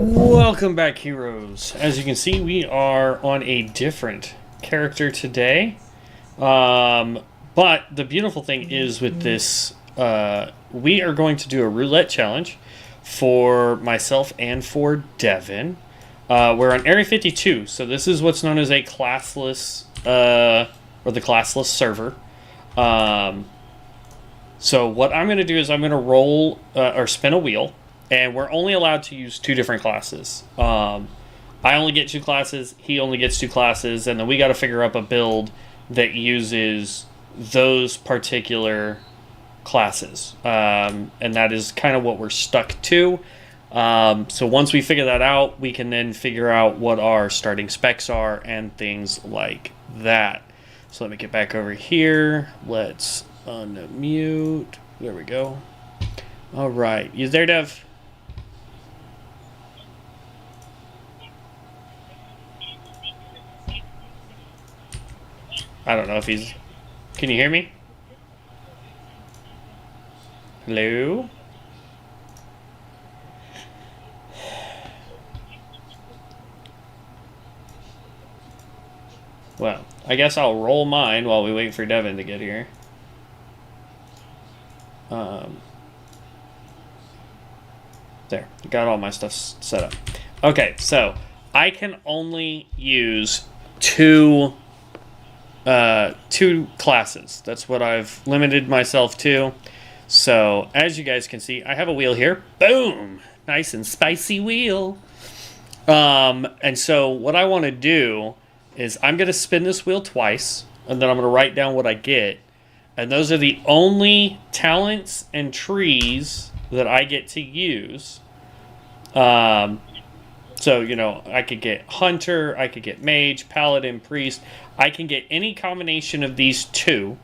Welcome back, heroes. As you can see, we are on a different character today. But the beautiful thing is with this, we are going to do a roulette challenge for myself and for Devin. We're on Area 52, so this is what's known as a classless, or the classless server. So what I'm going to do is I'm going to roll, or spin a wheel. And we're only allowed to use two different classes. I only get two classes, he only gets two classes, and then we got to figure out a build that uses those particular classes. And that is kind of what we're stuck to. So once we figure that out, we can then figure out what our starting specs are and things like that. So let me get back over here. Let's unmute. There we go. All right. You there, Dev? I don't know if he's... Can you hear me? Hello? Well, I guess I'll roll mine while we wait for Devin to get here. There. Got all my stuff set up. Okay, so I can only use two classes. That's what I've limited myself to. So as you guys can see, I have a wheel here. Boom! Nice and spicy wheel. And so what I want to do is I'm going to spin this wheel twice, and then I'm going to write down what I get. And those are the only talents and trees that I get to use. So, you know, I could get Hunter, I could get Mage, Paladin, Priest. I can get any combination of these two.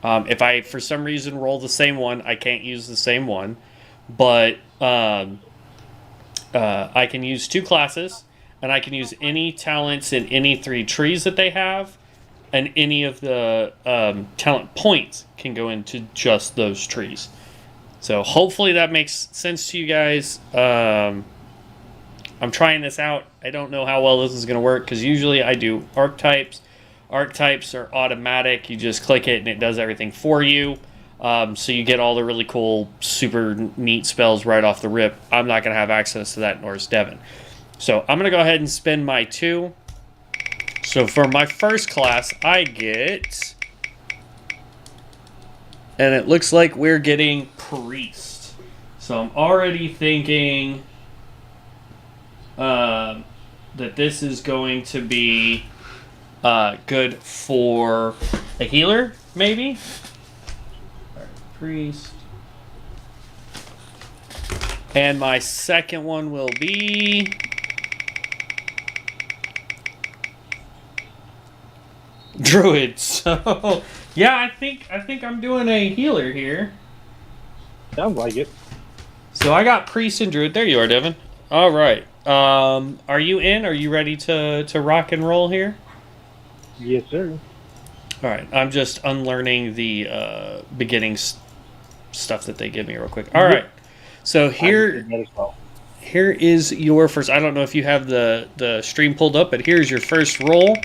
If I, for some reason, roll the same one, I can't use the same one. But I can use two classes, and I can use any talents in any three trees that they have. And any of the talent points can go into just those trees. So hopefully that makes sense to you guys. I'm trying this out. I don't know how well this is going to work because usually I do archetypes. Archetypes are automatic. You just click it and it does everything for you. So you get all the really cool, super neat spells right off the rip. I'm not going to have access to that, nor is Devin. So I'm going to go ahead and spin my two. So for my first class, I get... And it looks like we're getting Priest. So I'm already thinking... that this is going to be good for a healer, maybe? Alright, Priest. And my second one will be... Druid. So, yeah, I think I'm doing a healer here. Sounds like it. So I got Priest and Druid. There you are, Devin. All right. Are you in? Are you ready to rock and roll here? Yes, sir. All right. I'm just unlearning the beginning stuff that they give me real quick. All right. So here is your first. I don't know if you have the stream pulled up, but here's your first roll.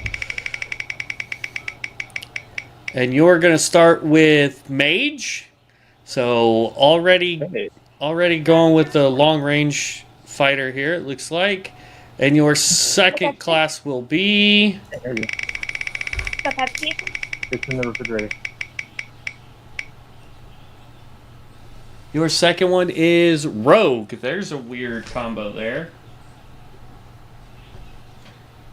And you're going to start with Mage. So already going with the long range fighter here, it looks like. And your second class will be... There you go. The Pepsi? It's in the refrigerator. Your second one is Rogue. There's a weird combo there.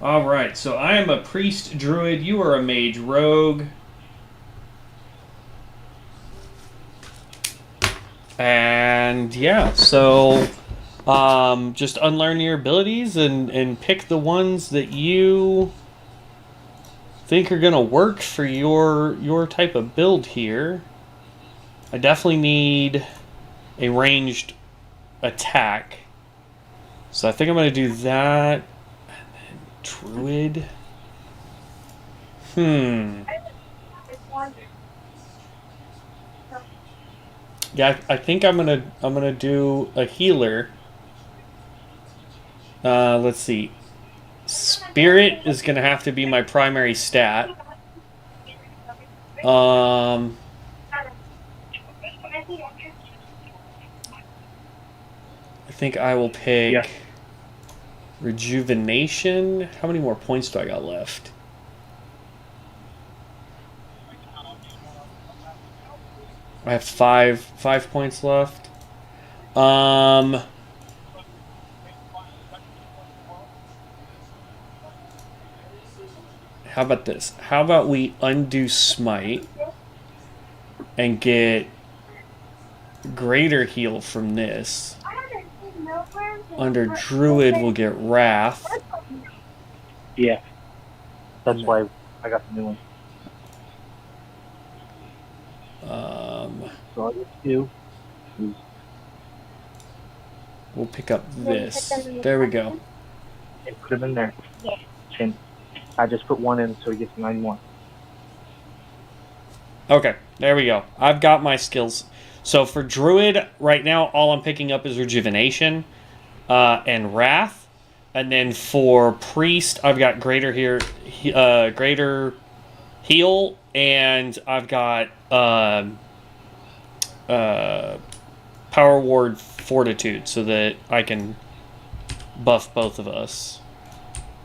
Alright, so I am a Priest Druid. You are a Mage Rogue. And yeah, so just unlearn your abilities and pick the ones that you think are gonna work for your type of build here. I definitely need a ranged attack, so I think I'm gonna do that. And then Druid. Yeah, I think I'm gonna do a healer. Let's see. Spirit is going to have to be my primary stat. I think I will pick Yeah. Rejuvenation. How many more points do I got left? I have five points left. How about this? How about we undo Smite and get greater heal from this. Under Druid, we'll get Wrath. Yeah. That's why I got the new one. So all you have to do is We'll pick up this. There we go. and put them in there. And I just put one in so he gets 91. Okay, there we go. I've got my skills. So for Druid, right now, all I'm picking up is Rejuvenation and Wrath. And then for Priest, I've got Greater Heal, and I've got Power Ward Fortitude, so that I can buff both of us.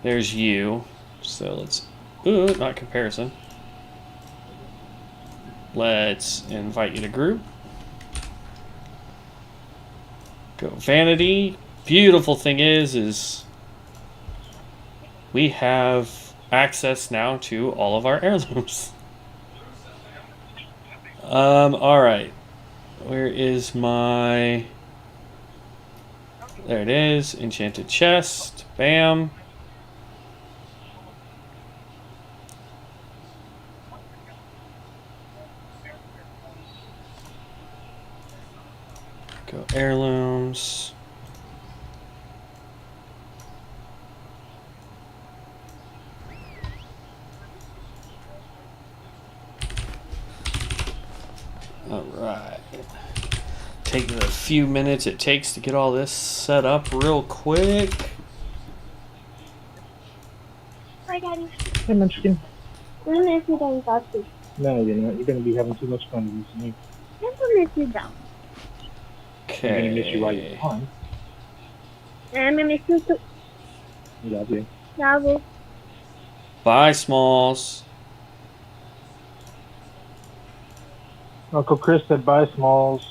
There's you. So let's... Ooh, not comparison. Let's invite you to group. Go Vanity. Beautiful thing is we have access now to all of our heirlooms. Alright. Where is my... There it is. Enchanted chest. Bam. Go heirlooms. Alright. Take the few minutes it takes to get all this set up real quick. Hi, Daddy. Hey, Munchkin. I'm gonna miss you down Godspeed. No, you're not. You're going to be having too much fun with me. I'm gonna miss you down. I'm going to miss you while you're on. And I'm gonna miss you too. Love you. Bravo. Bye, Smalls. Uncle Chris said bye, Smalls.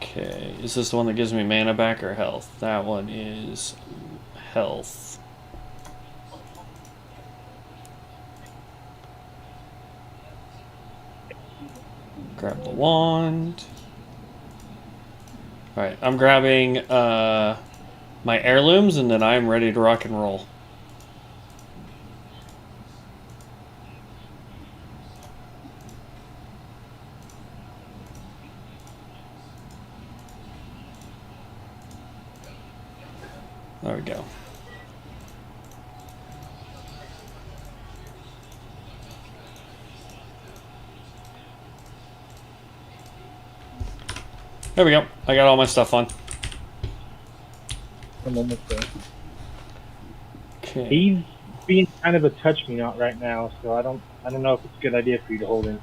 Okay, is this the one that gives me mana back or health? That one is health. Grab the wand. Alright, I'm grabbing my heirlooms, and then I'm ready to rock and roll. There we go. There we go. I got all my stuff on. I'm almost there. Okay. He's being kind of a touch me not right now, so I don't know if it's a good idea for you to hold him.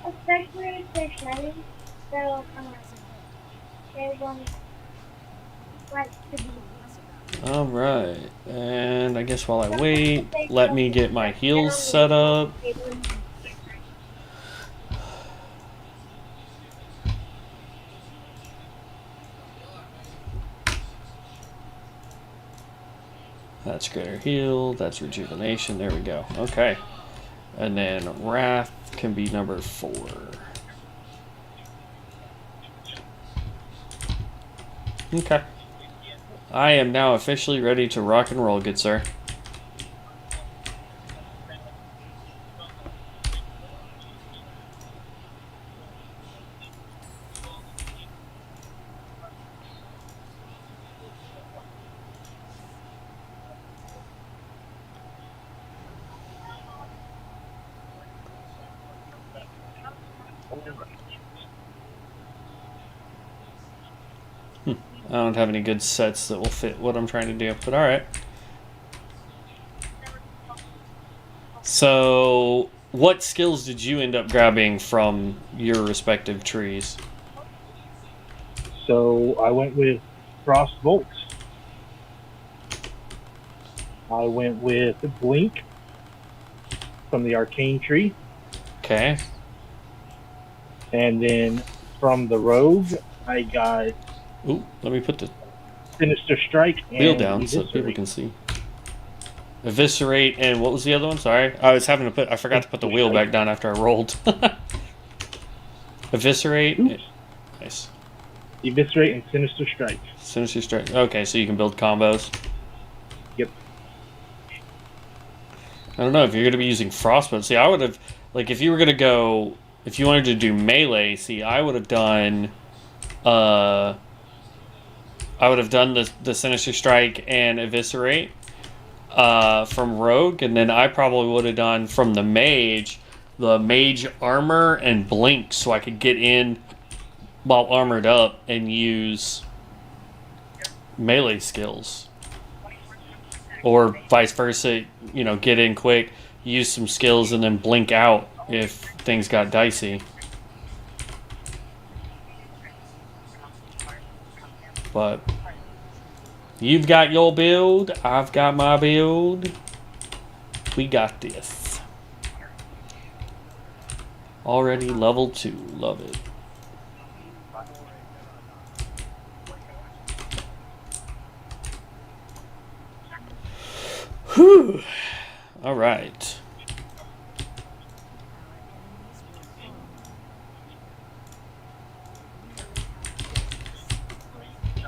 Especially if they're sliding, so there's like to be. Alright. And I guess while I wait, let me get my heals set up. That's greater heal, that's rejuvenation, there we go. Okay. And then Wrath can be number 4. Okay. I am now officially ready to rock and roll, good sir. I don't have any good sets that will fit what I'm trying to do, but alright. So, what skills did you end up grabbing from your respective trees? So I went with Frost Bolts. I went with Blink from the Arcane tree. Okay. And then from the Rogue, I got Ooh, let me put the Sinister Strike and wheel down so that people Eviscerate. can see. Eviscerate, and what was the other one? Sorry. I forgot to put the wheel back down after I rolled. Eviscerate. Oops. Nice. Eviscerate and Sinister Strike. Sinister Strike. Okay, so you can build combos. Yep. I don't know if you're going to be using Frostbolt. See, I would have, like, if you were going to go, if you wanted to do melee, see, I would have done, the Sinister Strike and Eviscerate, from Rogue, and then I probably would have done from the Mage Armor and Blink, so I could get in while armored up and use melee skills. Or vice versa, you know, get in quick, use some skills, and then blink out if things got dicey. But you've got your build, I've got my build. We got this. Already level 2, love it. Whew. All right.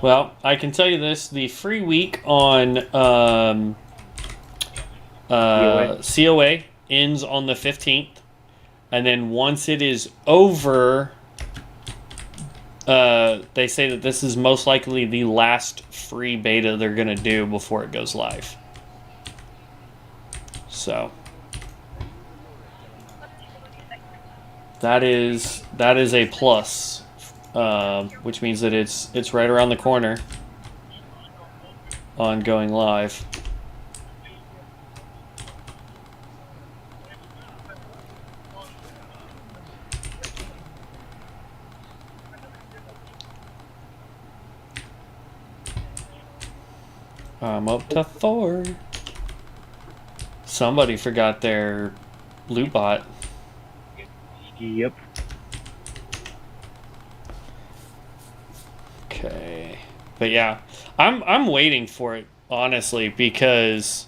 Well, I can tell you this: the free week on COA ends on the 15th, and then once it is over, they say that this is most likely the last free beta they're gonna do before it goes live. So that is a plus, which means that it's right around the corner on going live. I'm up to 4. Somebody forgot their loot bot. Yep. Okay. But yeah, I'm waiting for it, honestly, because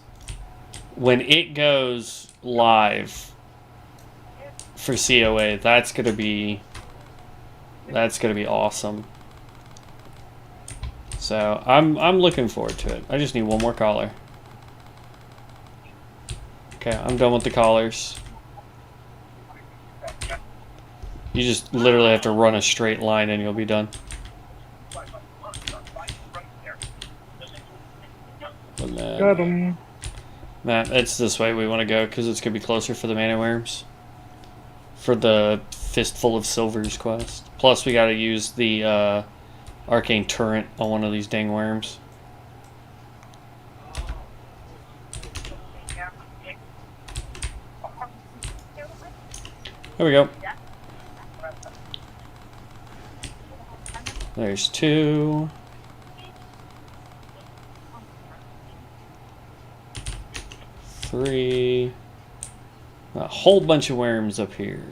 when it goes live for COA, that's gonna be awesome. So I'm looking forward to it. I just need one more collar. Okay, I'm done with the collars. You just literally have to run a straight line and you'll be done. Got him. Matt, it's this way we want to go because it's going to be closer for the mana worms. For the Fistful of Silvers quest. Plus we got to use the arcane turret on one of these dang worms. There we go. There's 2. 3. A whole bunch of worms up here.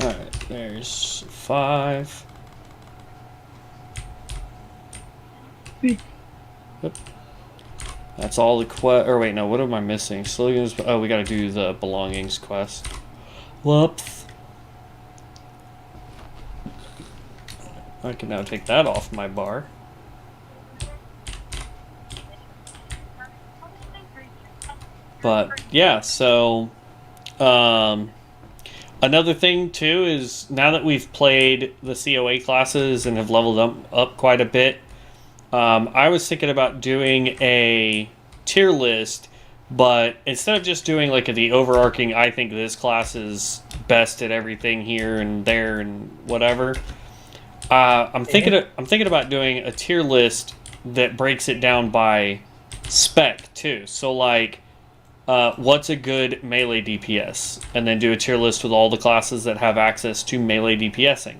Alright, there's 5. Yep. That's all the quest. Or wait, no, what am I missing? Slogans. Oh, we gotta do the belongings quest. Whoops. I can now take that off my bar. But yeah, so another thing too is now that we've played the COA classes and have leveled up quite a bit, I was thinking about doing a tier list But instead of just doing like the overarching, I think this class is best at everything here and there and whatever. I'm thinking about doing a tier list that breaks it down by spec too. So like, what's a good melee DPS, and then do a tier list with all the classes that have access to melee DPSing,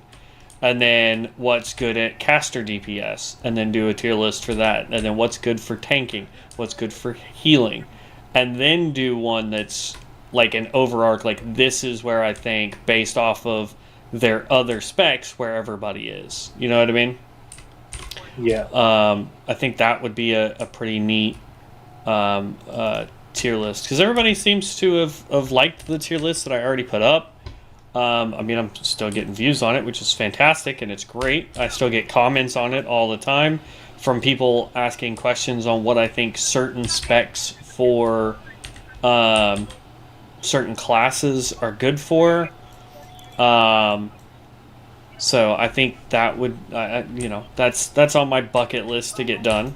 and then what's good at caster DPS, and then do a tier list for that, and then what's good for tanking, what's good for healing, and then do one that's like an overarch, like this is where I think based off of their other specs where everybody is. You know what I mean? Yeah. I think that would be a pretty neat tier list, because everybody seems to have liked the tier list that I already put up. I mean, I'm still getting views on it, which is fantastic, and it's great. I still get comments on it all the time from people asking questions on what I think certain specs for certain classes are good for. So I think that would, that's on my bucket list to get done.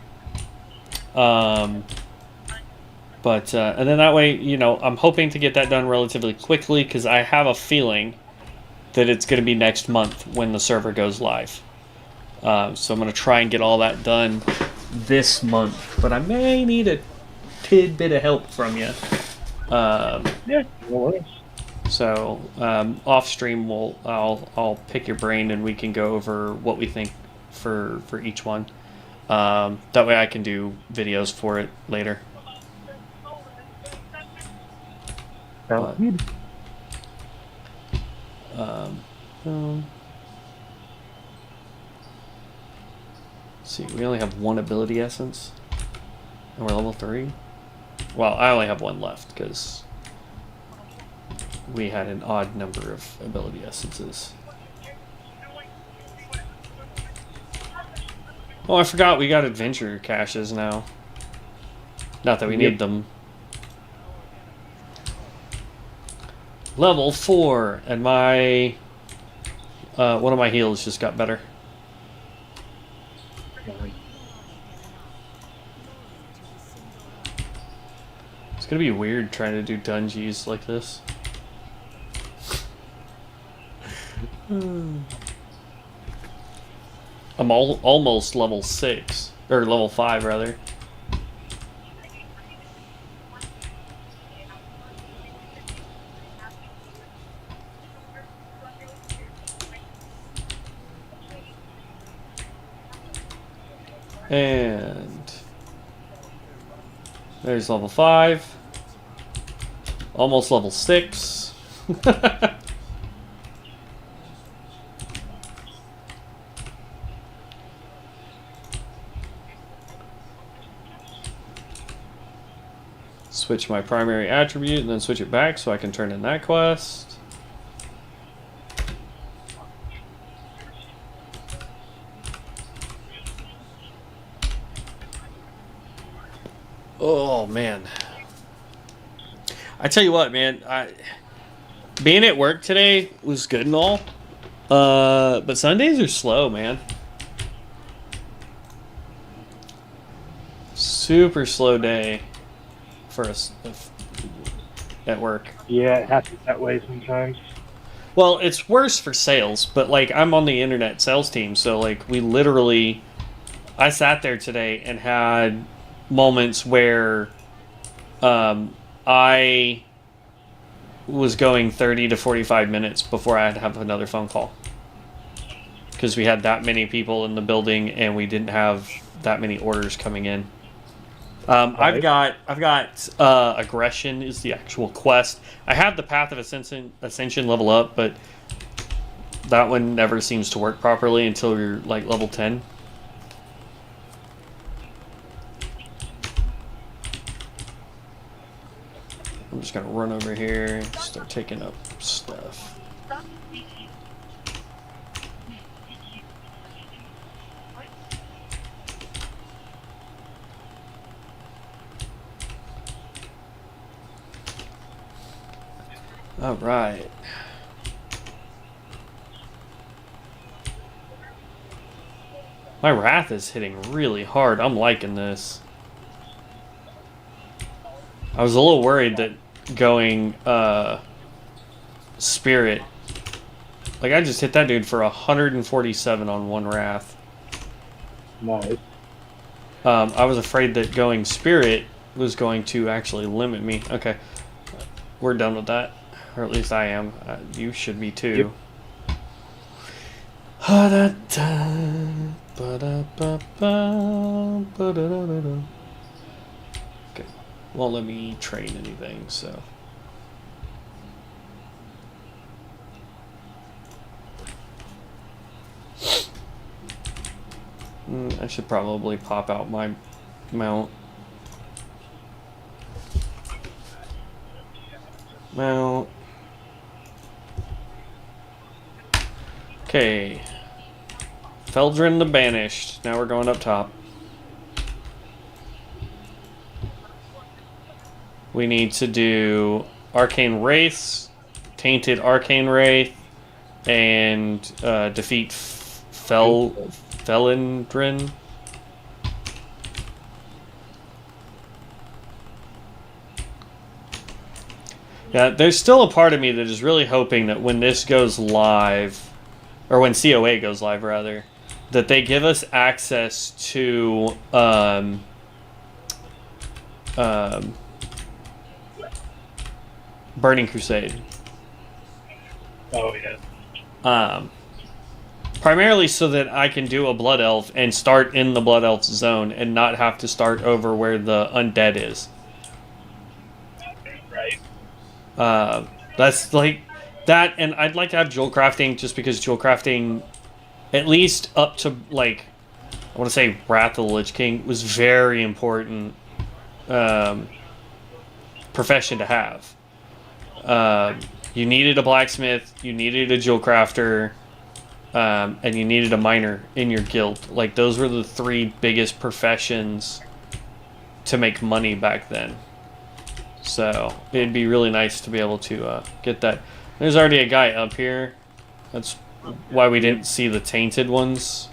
But and then that way, I'm hoping to get that done relatively quickly, because I have a feeling that it's going to be next month when the server goes live. So I'm going to try and get all that done this month, but I may need a tidbit of help from you. Yeah, no worries. So off stream, I'll pick your brain and we can go over what we think for each one. That way I can do videos for it later. Sounds good. Let's see, we only have one ability essence, and we're level 3. Well, I only have one left because we had an odd number of ability essences. Oh, I forgot we got adventure caches now. Not that we need them. Level 4, and my one of my heals just got better. It's gonna be weird trying to do dungeons like this. I'm almost level 6, or level 5 rather. And there's level 5. Almost level 6. Switch my primary attribute and then switch it back so I can turn in that quest. Oh man, I tell you what, man, being at work today was good and all, but Sundays are slow, man. Super slow day for us at work. Yeah, it happens that way sometimes. Well, it's worse for sales, but like I'm on the internet sales team, so like we literally, I sat there today and had moments where I was going 30 to 45 minutes before I had to have another phone call, because we had that many people in the building and we didn't have that many orders coming in. I've got aggression is the actual quest. I have the Path of Ascension level up, but that one never seems to work properly until you're like level 10. I'm just gonna run over here and start taking up stuff. All right. My wrath is hitting really hard. I'm liking this. I was a little worried that going Spirit. Like, I just hit that dude for 147 on one Wrath. Nice. I was afraid that going Spirit was going to actually limit me. Okay. We're done with that. Or at least I am. You should be too. Yep. Okay. Won't let me train anything, so... I should probably pop out my mount. Okay. Feldrin the Banished. Now we're going up top. We need to do Arcane Wraiths, Tainted Arcane Wraith, and defeat Felindrin. Yeah, there's still a part of me that is really hoping that when this goes live, or when COA goes live, rather, that they give us access to Burning Crusade. Oh, yeah. Primarily so that I can do a Blood Elf and start in the Blood Elf zone and not have to start over where the Undead is. Right. That's like that, and I'd like to have jewel crafting just because jewel crafting, at least up to like, I want to say Wrath of the Lich King, was very important profession to have. You needed a blacksmith, you needed a jewel crafter, and you needed a miner in your guild. Like, those were the three biggest professions to make money back then. So it'd be really nice to be able to get that. There's already a guy up here. That's why we didn't see the tainted ones.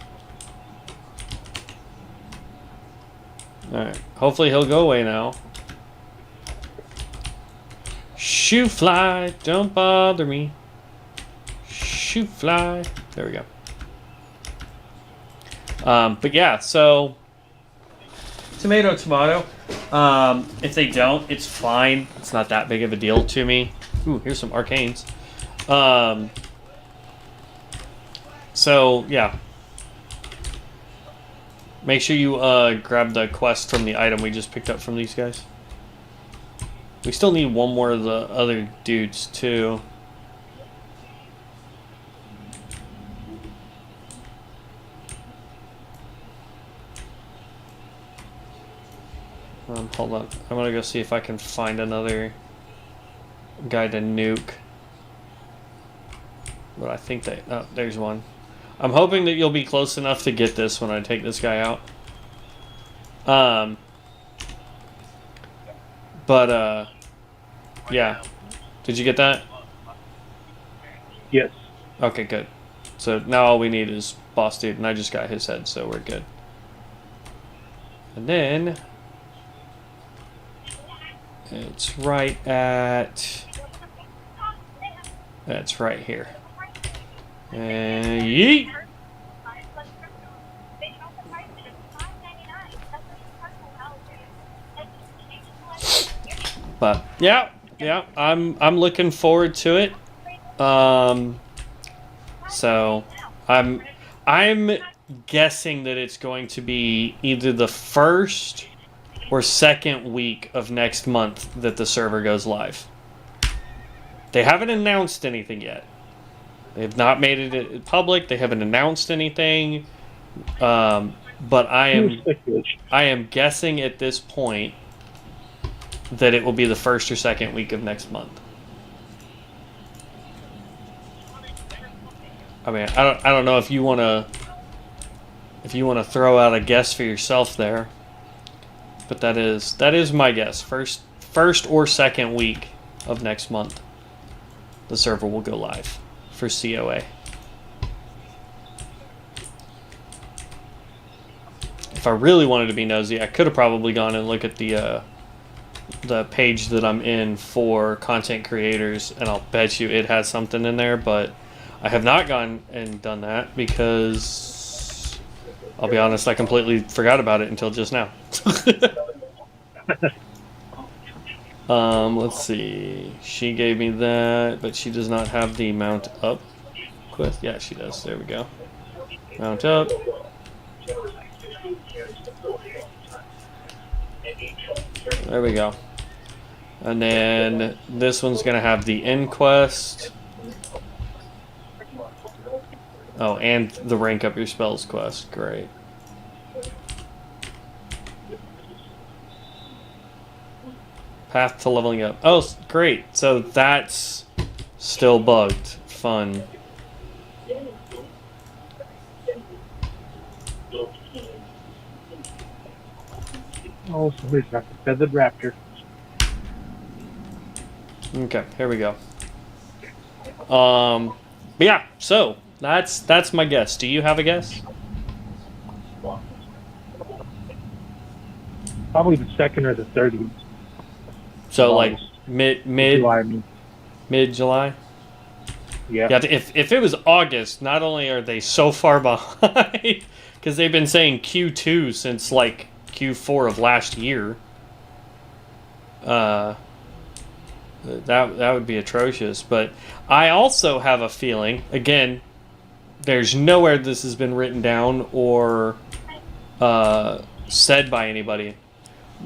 Alright, hopefully he'll go away now. Shoot fly, don't bother me. Shoot fly. There we go. But yeah, so tomato. If they don't, it's fine. It's not that big of a deal to me. Ooh, here's some arcanes. So yeah. Make sure you grab the quest from the item we just picked up from these guys. We still need one more of the other dudes too. Hold on. I'm gonna go see if I can find another guy to nuke. But I think they... Oh, there's one. I'm hoping that you'll be close enough to get this when I take this guy out. Yeah. Did you get that? Yes. Okay, good. So now all we need is boss dude, and I just got his head, so we're good. And then... it's right at... That's right here. And yeet! But yeah, I'm looking forward to it. So I'm guessing that it's going to be either the first or second week of next month that the server goes live. They haven't announced anything yet. They have not made it public. They haven't announced anything. But I am guessing at this point that it will be the first or second week of next month. I mean, I don't know if you want to throw out a guess for yourself there. But that is my guess. First or second week of next month, the server will go live for COA. If I really wanted to be nosy, I could have probably gone and looked at the the page that I'm in for content creators, and I'll bet you it has something in there, but I have not gone and done that because I'll be honest, I completely forgot about it until just now. Let's see. She gave me that, but she does not have the mount up quest. Yeah, she does. There we go. Mount up. There we go. And then this one's going to have the end quest. Oh, and the rank up your spells quest. Great. Path to leveling up. Oh, great. So that's still bugged. Fun. Oh, somebody's got the feathered raptor. Okay, here we go. But yeah, so that's my guess. Do you have a guess? Probably the second or the third week. So like July, I mean. mid-July? Yeah. Yeah, if it was August, not only are they so far behind, because they've been saying Q2 since like Q4 of last year. That would be atrocious. But I also have a feeling, again, there's nowhere this has been written down or said by anybody,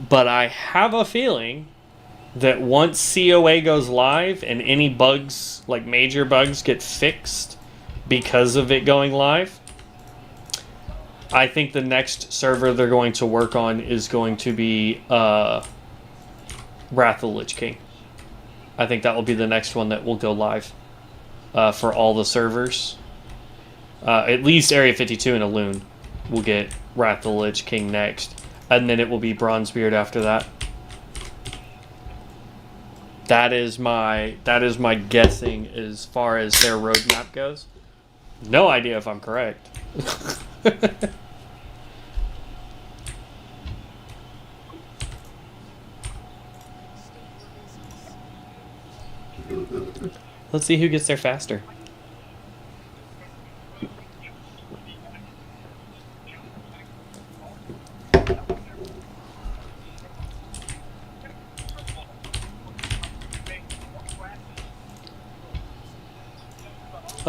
but I have a feeling that once COA goes live and any bugs, like major bugs, get fixed because of it going live, I think the next server they're going to work on is going to be Wrath of the Lich King. I think that will be the next one that will go live for all the servers. At least Area 52 and Aloon will get Wrath of the Lich King next, and then it will be Bronzebeard after that. That is my guessing as far as their roadmap goes. No idea if I'm correct. Let's see who gets there faster.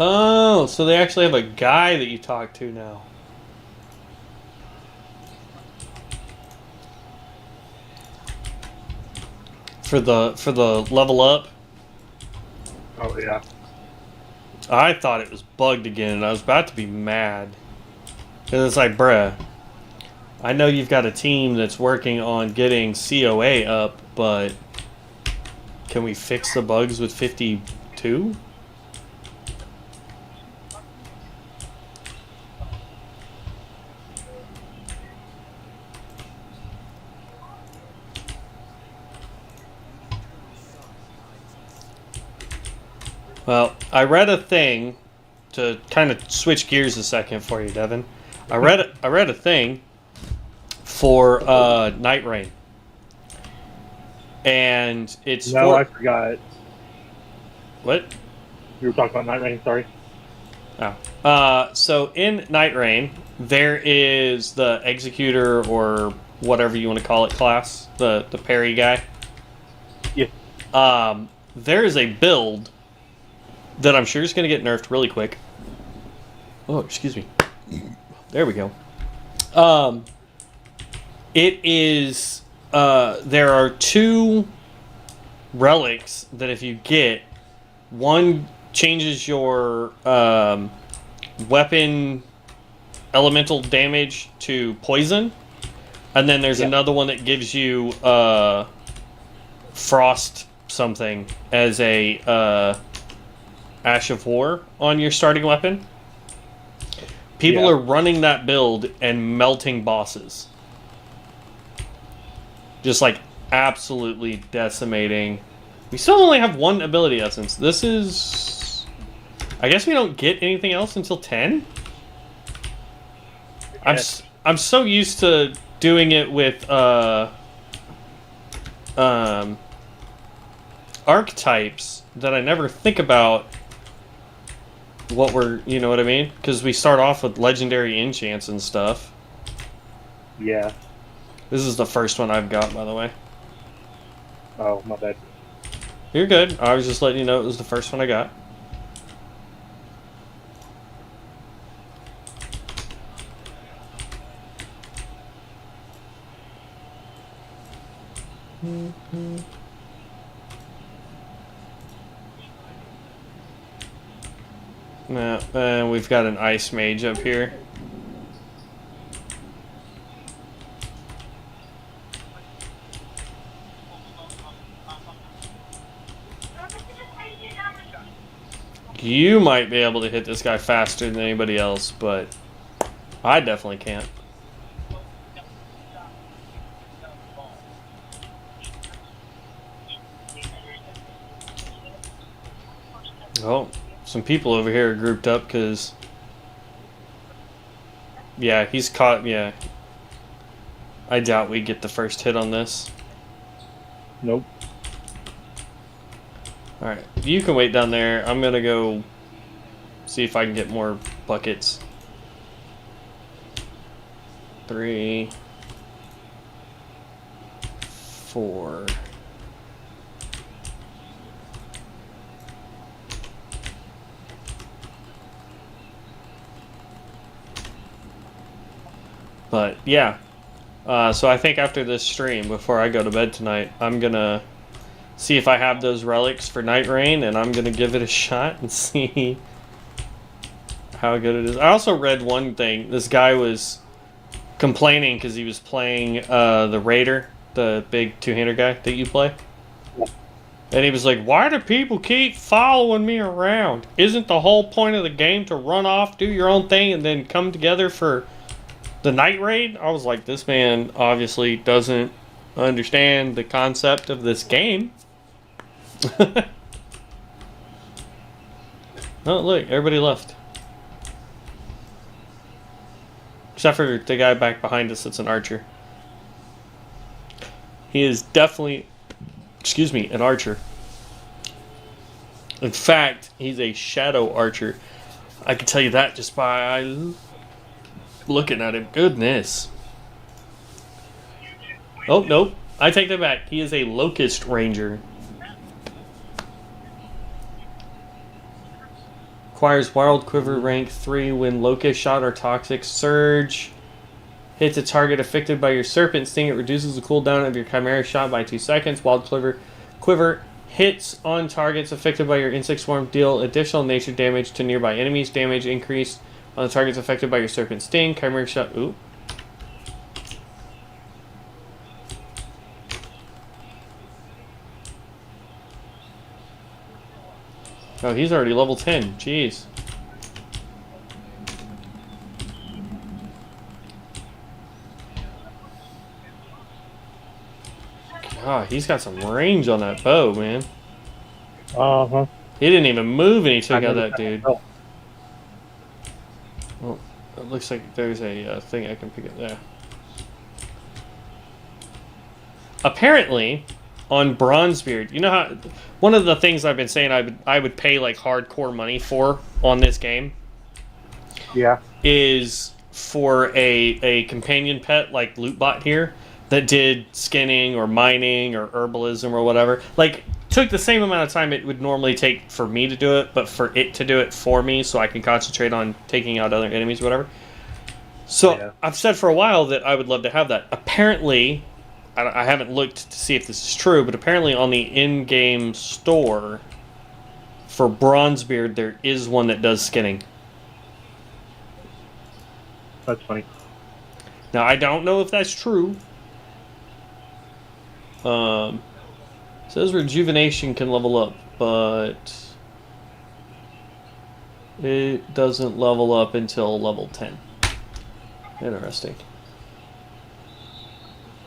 Oh, so they actually have a guy that you talk to now. For the level up. Oh, yeah. I thought it was bugged again, and I was about to be mad. Because it's like, bruh, I know you've got a team that's working on getting COA up, but can we fix the bugs with 52? Well, I read a thing to kind of switch gears a second for you, Devin. I read a thing for Night Rain, and it's No, for... I forgot. What? You were talking about Night Rain, sorry. Oh. So in Night Rain, there is the Executor, or whatever you want to call it, class, the parry guy. Yeah. There is a build that I'm sure is going to get nerfed really quick. Oh, excuse me. There we go. It is... there are two relics that if you get, one changes your weapon elemental damage to poison, and then there's another one that gives you frost something as a Ash of War on your starting weapon. People are running that build and melting bosses. Just like absolutely decimating. We still only have one ability essence. This is... I guess we don't get anything else until 10? I'm so used to doing it with archetypes that I never think about what we're, you know what I mean? Because we start off with legendary enchants and stuff. Yeah. This is the first one I've got, by the way. Oh, my bad. You're good. I was just letting you know it was the first one I got. Now, we've got an ice mage up here. You might be able to hit this guy faster than anybody else, but I definitely can't. Oh, some people over here are grouped up because... Yeah, he's caught... Yeah. I doubt we get the first hit on this. Nope. Alright, you can wait down there. I'm gonna go see if I can get more buckets. 3, 4. But yeah, so I think after this stream, before I go to bed tonight, I'm gonna see if I have those relics for Night Rain, and I'm gonna give it a shot and see how good it is. I also read one thing. This guy was complaining because he was playing the Raider, the big two-hander guy that you play. And he was like, why do people keep following me around? Isn't the whole point of the game to run off, do your own thing, and then come together for the night raid? I was like, this man obviously doesn't understand the concept of this game. Oh, look, everybody left. Except for the guy back behind us that's an archer. He is definitely, excuse me, an archer. In fact, he's a shadow archer. I can tell you that just by looking at him. Goodness. Oh, nope. I take that back. He is a locust ranger. Acquires Wild Quiver rank 3 when Locust Shot or Toxic Surge hits a target affected by your Serpent Sting. It reduces the cooldown of your Chimera Shot by 2 seconds. Wild Quiver hits on targets affected by your Insect Swarm. Deal additional nature damage to nearby enemies. Damage increased on the targets affected by your Serpent Sting. Chimera Shot. Ooh. Oh, he's already level 10. Jeez. God, he's got some range on that bow, man. Uh-huh. He didn't even move and he took out that dude. Well, it looks like there's a thing I can pick up there. Apparently, on Bronzebeard, you know how... One of the things I've been saying I would pay like hardcore money for on this game, Yeah, is for a companion pet like Lootbot here that did skinning or mining or herbalism or whatever. Like, took the same amount of time it would normally take for me to do it, but for it to do it for me so I can concentrate on taking out other enemies or whatever. So yeah. I've said for a while that I would love to have that. Apparently, I haven't looked to see if this is true, but apparently on the in-game store for Bronzebeard, there is one that does skinning. That's funny. Now, I don't know if that's true. Says Rejuvenation can level up, but it doesn't level up until level 10. Interesting.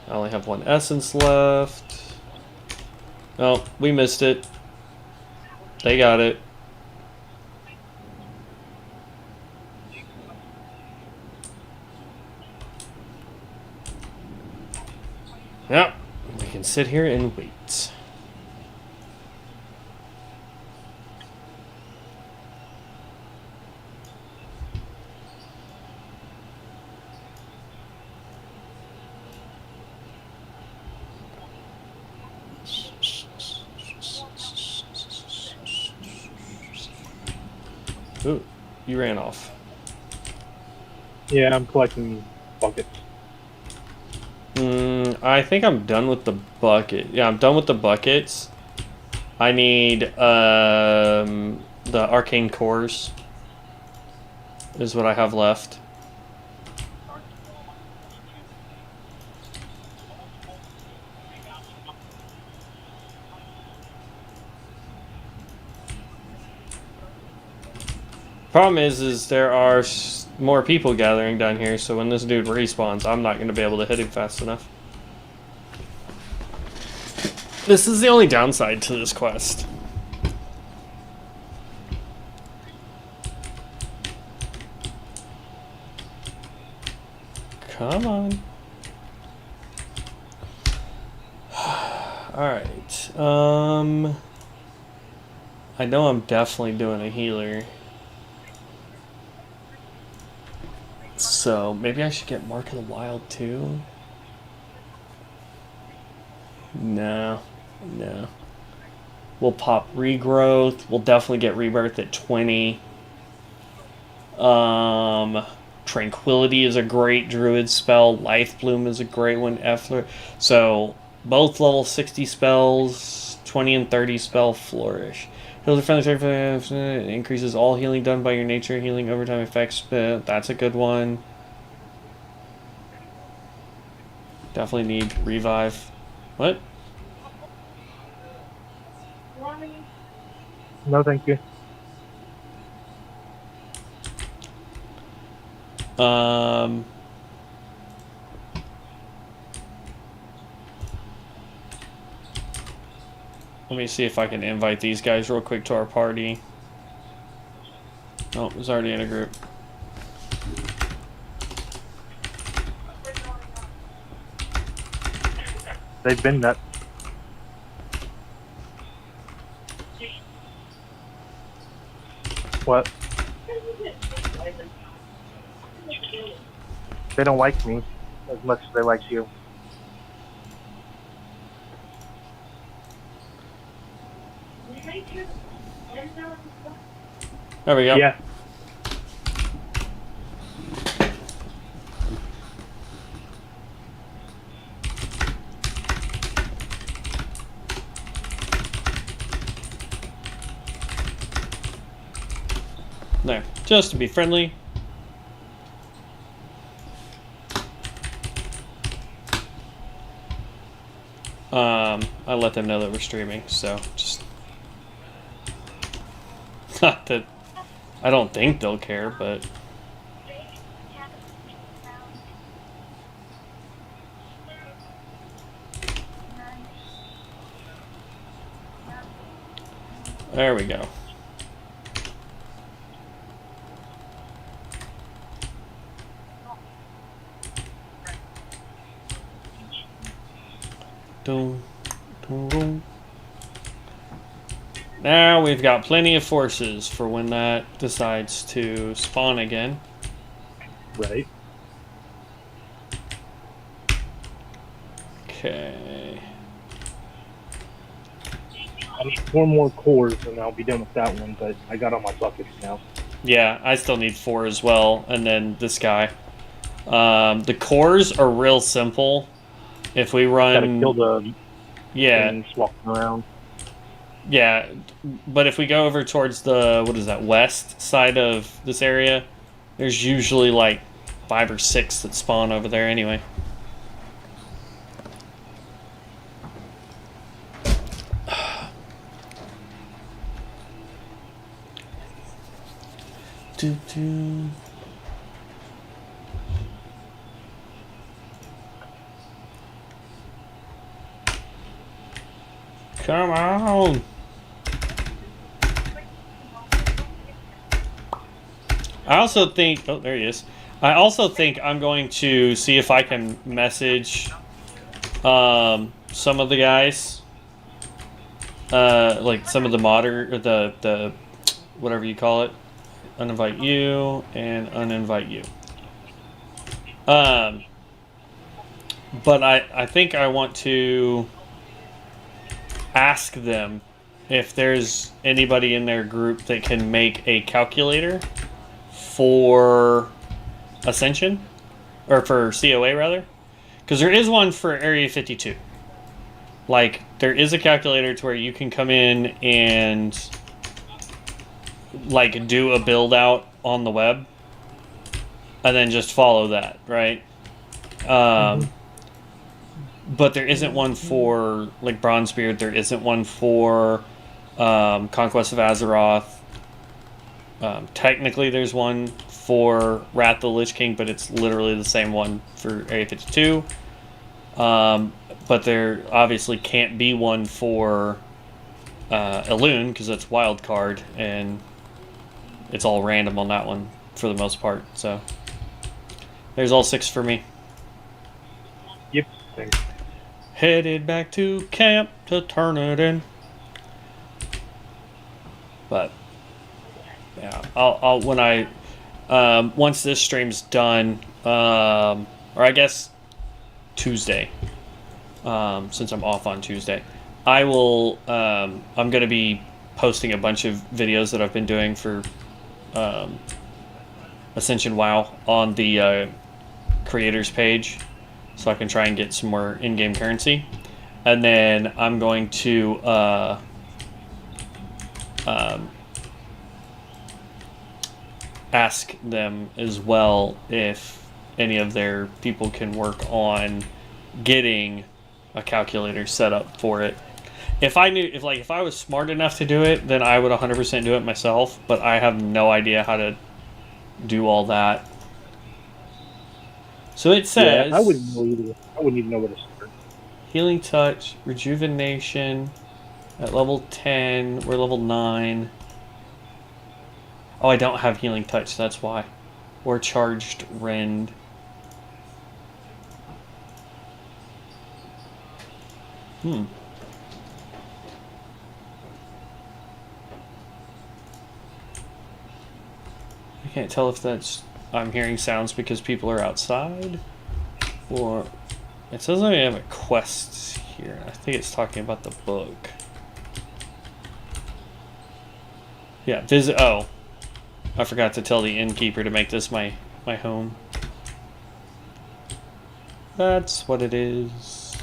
I only have one essence left. Oh, we missed it. They got it. Yep. We can sit here and wait. Ooh, you ran off. Yeah, I'm collecting buckets. I think I'm done with the bucket. Yeah, I'm done with the buckets. I need the arcane cores is what I have left. Problem is there are more people gathering down here, so when this dude respawns, I'm not going to be able to hit him fast enough. This is the only downside to this quest. Come on. Alright. I know I'm definitely doing a healer. So maybe I should get Mark of the Wild too? No. No. We'll pop Regrowth. We'll definitely get Rebirth at 20. Tranquility is a great Druid spell. Life Bloom is a great one. So both level 60 spells, 20 and 30 spell Flourish. Heals a friendly target, increases all healing done by your nature healing overtime effects. That's a good one. Definitely need Revive. What? No, thank you. Let me see if I can invite these guys real quick to our party. Oh, it was already in a group. They've been nuts. What? They don't like me as much as they like you. There we go. Yeah. There. Just to be friendly. I let them know that we're streaming, so just not that I don't think they'll care, but there we go. Dun, dun, dun. Now we've got plenty of forces for when that decides to spawn again. Right. Okay. I need 4 more cores and I'll be done with that one, but I got all my buckets now. Yeah, I still need 4 as well, and then this guy. The cores are real simple. If we run... Gotta kill the... Yeah. things walking around. Yeah, but if we go over towards the, what is that, west side of this area, there's usually like 5 or 6 that spawn over there anyway. Doo-doo. Come on! I also think... Oh, there he is. I also think I'm going to see if I can message some of the guys, like some of the modder, or the whatever you call it, uninvite you and uninvite you. But I think I want to ask them if there's anybody in their group that can make a calculator for Ascension, or for COA rather, because there is one for Area 52. Like, there is a calculator to where you can come in and like do a build out on the web and then just follow that, right? But there isn't one for like Bronzebeard. There isn't one for Conquest of Azeroth. Technically, there's one for Wrath of the Lich King, but it's literally the same one for Area 52. But there obviously can't be one for Elune, because that's wild card, and it's all random on that one for the most part. So there's all 6 for me. Yep. Thanks. Headed back to camp to turn it in. But yeah, I'll when I once this stream's done, or I guess Tuesday, since I'm off on Tuesday, I will. I'm gonna be posting a bunch of videos that I've been doing for Ascension WoW on the creators page, so I can try and get some more in-game currency. And then I'm going to ask them as well if any of their people can work on getting a calculator set up for it. If I was smart enough to do it, then I would 100% do it myself, but I have no idea how to do all that. So it says... Yeah, I wouldn't know either. I wouldn't even know where to start. Healing Touch, Rejuvenation, at level 10, we're level 9. Oh, I don't have Healing Touch, that's why. Or Charged Rend. I can't tell if that's... I'm hearing sounds because people are outside, or it says I have a quest here. I think it's talking about the book. Yeah, visit. Oh, I forgot to tell the innkeeper to make this my home. That's what it is.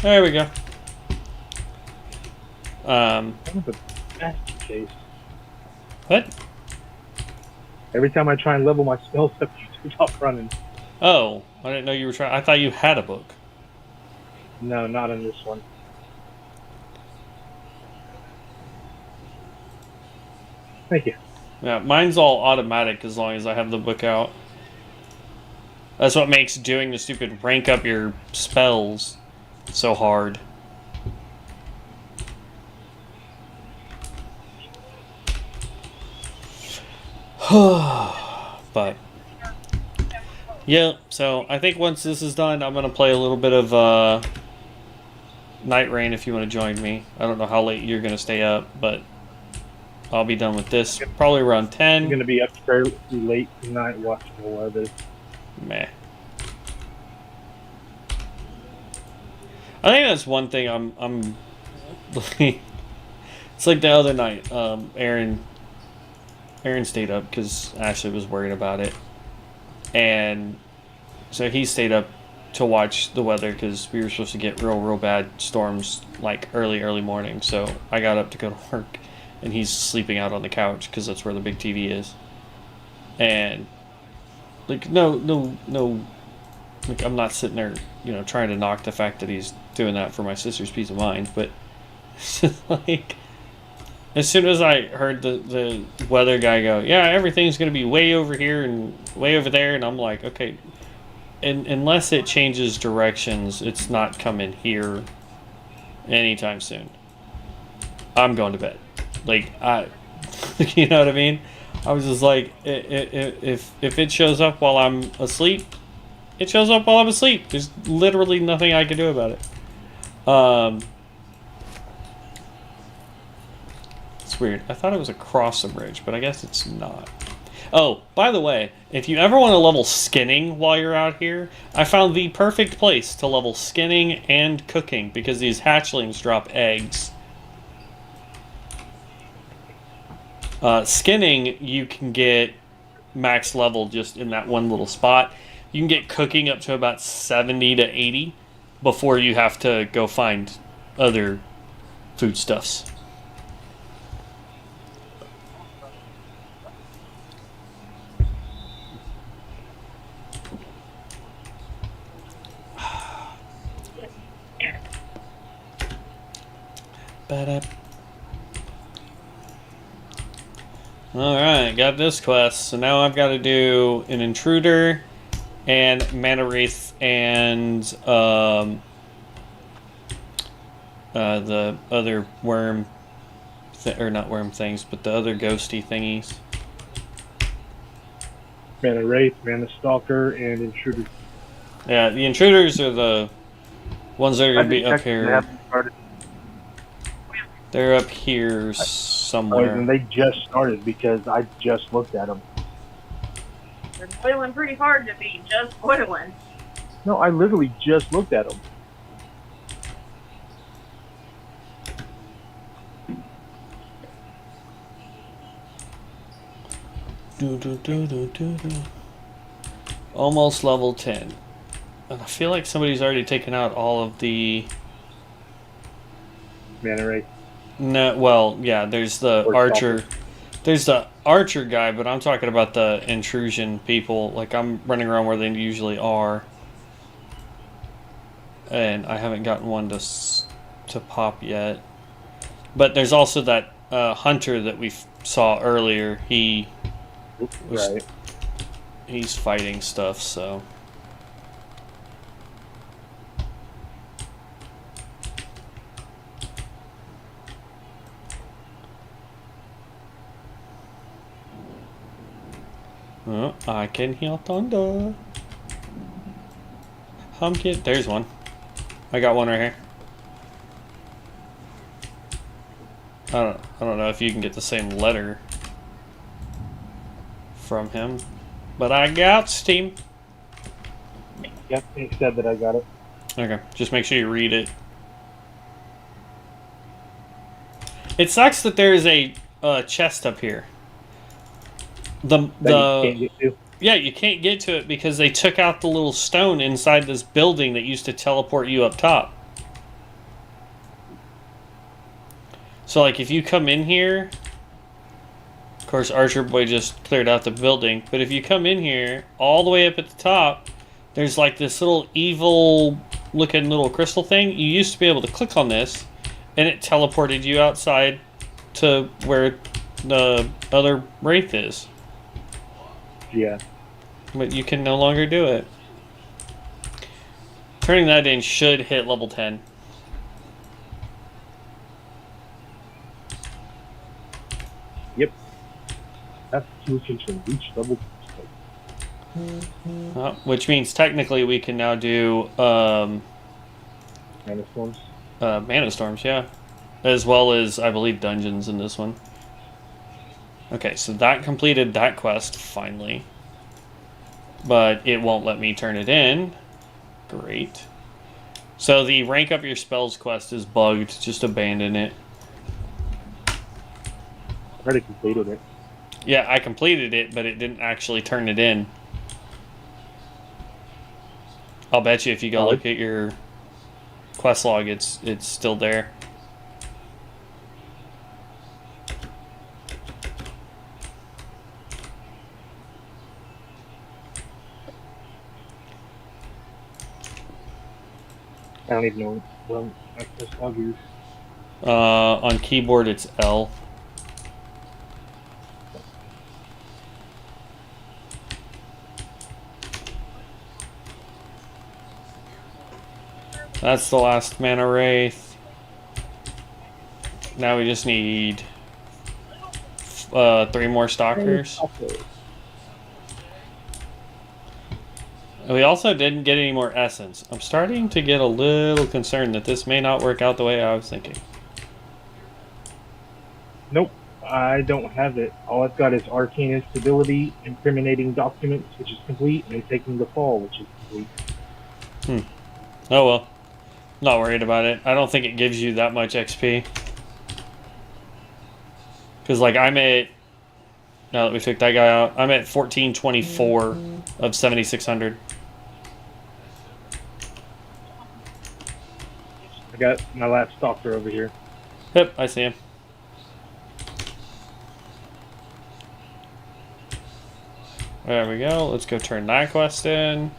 There we go. Case. What? Every time I try and level my spell stuff, you stop running. Oh, I didn't know you were trying. I thought you had a book. No, not in this one. Thank you. Yeah, mine's all automatic as long as I have the book out. That's what makes doing the stupid rank up your spells so hard. But yeah, so I think once this is done, I'm gonna play a little bit of Night Rain if you want to join me. I don't know how late you're gonna stay up, but I'll be done with this probably around 10. I'm gonna be up fairly late tonight watching the weather. Meh. I think that's one thing I'm it's like the other night, Aaron stayed up because Ashley was worried about it, and so he stayed up to watch the weather because we were supposed to get real bad storms like early morning. So I got up to go to work, and he's sleeping out on the couch because that's where the big TV is. And like no, like I'm not sitting there, trying to knock the fact that he's doing that for my sister's peace of mind, but it's just like, as soon as I heard the weather guy go, yeah, everything's going to be way over here and way over there, and I'm like, okay, unless it changes directions, it's not coming here anytime soon. I'm going to bed. Like, you know what I mean? I was just like, if it shows up while I'm asleep, it shows up while I'm asleep. There's literally nothing I can do about it. It's weird. I thought it was across the bridge, but I guess it's not. Oh, by the way, if you ever want to level skinning while you're out here, I found the perfect place to level skinning and cooking, because these hatchlings drop eggs. Skinning, you can get max level just in that one little spot. You can get cooking up to about 70 to 80 before you have to go find other foodstuffs. Alright, got this quest. So now I've got to do an intruder and mana wraith and the other worm, or not worm things, but the other ghosty thingies. Mana Wraith, Mana Stalker, and Intruder. Yeah, the intruders are the ones that are going to be up here. They're up here somewhere. And they just started because I just looked at them. They're boiling pretty hard to be just boiling. No, I literally just looked at them. Almost level 10. And I feel like somebody's already taken out all of the... Mana Wraith. No, well, yeah, there's the Or archer. There's the archer guy, but I'm talking about the intrusion people. Like, I'm running around where they usually are. And I haven't gotten one to pop yet. But there's also that hunter that we saw earlier. He's fighting stuff, so... Oh, I can heal thunder. There's one. I got one right here. I don't know if you can get the same letter from him, but I got Steam. Yep, he said that I got it. Okay, just make sure you read it. It sucks that there is a chest up here. You can't get to. Yeah, you can't get to it because they took out the little stone inside this building that used to teleport you up top. So, like, if you come in here... Of course, Archer Boy just cleared out the building. But if you come in here, all the way up at the top, there's, like, this little evil-looking little crystal thing. You used to be able to click on this, and it teleported you outside to where the other Wraith is. Yeah. But you can no longer do it. Turning that in should hit level 10. Yep. That's solution to reach level 10. Which means technically we can now do Mana Storms. mana storms, yeah. As well as, I believe, dungeons in this one. Okay, so that completed that quest, finally. But it won't let me turn it in. Great. So the rank up your spells quest is bugged. Just abandon it. I already completed it. Yeah, I completed it, but it didn't actually turn it in. I'll bet you if you go look at your quest log, it's still there. I don't even know what access log is. On keyboard, it's L. That's the last mana wraith. Now we just need 3 more stalkers. We also didn't get any more essence. I'm starting to get a little concerned that this may not work out the way I was thinking. Nope, I don't have it. All I've got is arcane instability, incriminating documents, which is complete, and taking the fall, which is complete. Oh well. Not worried about it. I don't think it gives you that much XP. Because, like, I'm at... Now that we took that guy out, I'm at 1424 of 7,600. I got my last stalker over here. Yep, I see him. There we go. Let's go turn that quest in.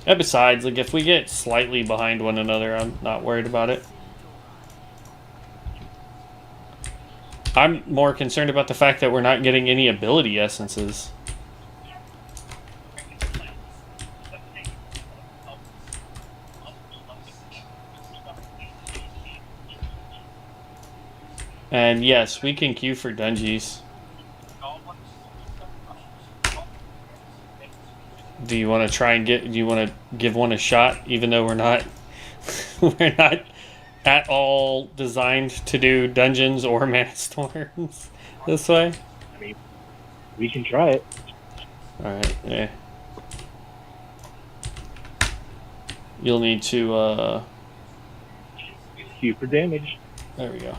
And besides, like, if we get slightly behind one another, I'm not worried about it. I'm more concerned about the fact that we're not getting any ability essences. And yes, we can queue for dungeons. Do you want to try and get? Do you want to give one a shot, even though we're not, we're not at all designed to do dungeons or mana storms this way? I mean, we can try it. All right, yeah. You'll need to. Queue for damage. There we go.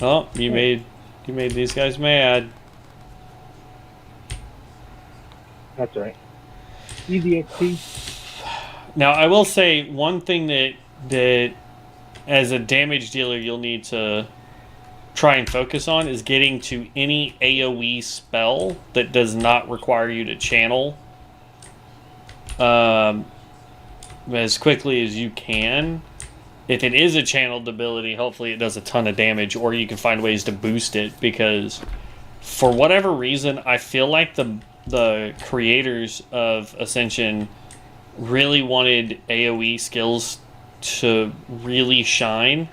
Oh, you made these guys mad. That's right. Easy XP. Now, I will say one thing that as a damage dealer you'll need to try and focus on is getting to any AoE spell that does not require you to channel as quickly as you can. If it is a channeled ability, hopefully it does a ton of damage, or you can find ways to boost it, because for whatever reason, I feel like the creators of Ascension really wanted AoE skills to really shine.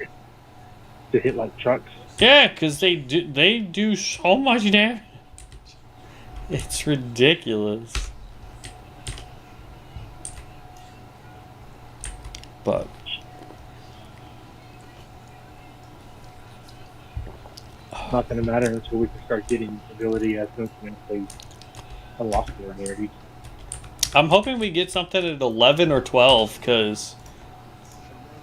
To hit like trucks. Yeah, because they do so much damage. It's ridiculous. But Not going to matter until we can start getting ability essence and play unlock the rarities. I'm hoping we get something at 11 or 12, because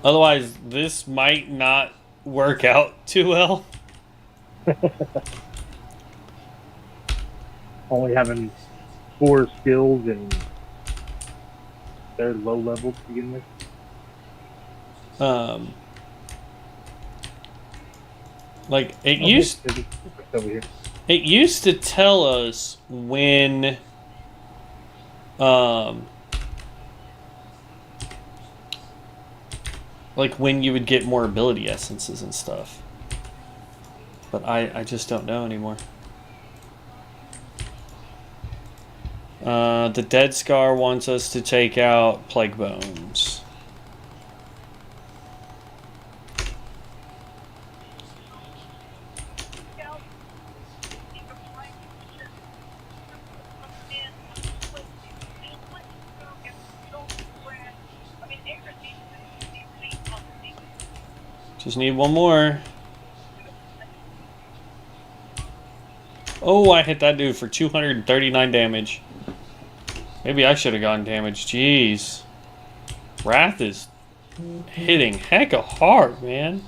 otherwise this might not work out too well. Only having 4 skills and they're low level to begin with. Like it used over here. It used to tell us when like when you would get more ability essences and stuff. But I just don't know anymore. The Dead Scar wants us to take out Plague Bones. Just need one more. Oh, I hit that dude for 239 damage. Maybe I should have gotten damage. Jeez. Wrath is hitting hecka hard, man.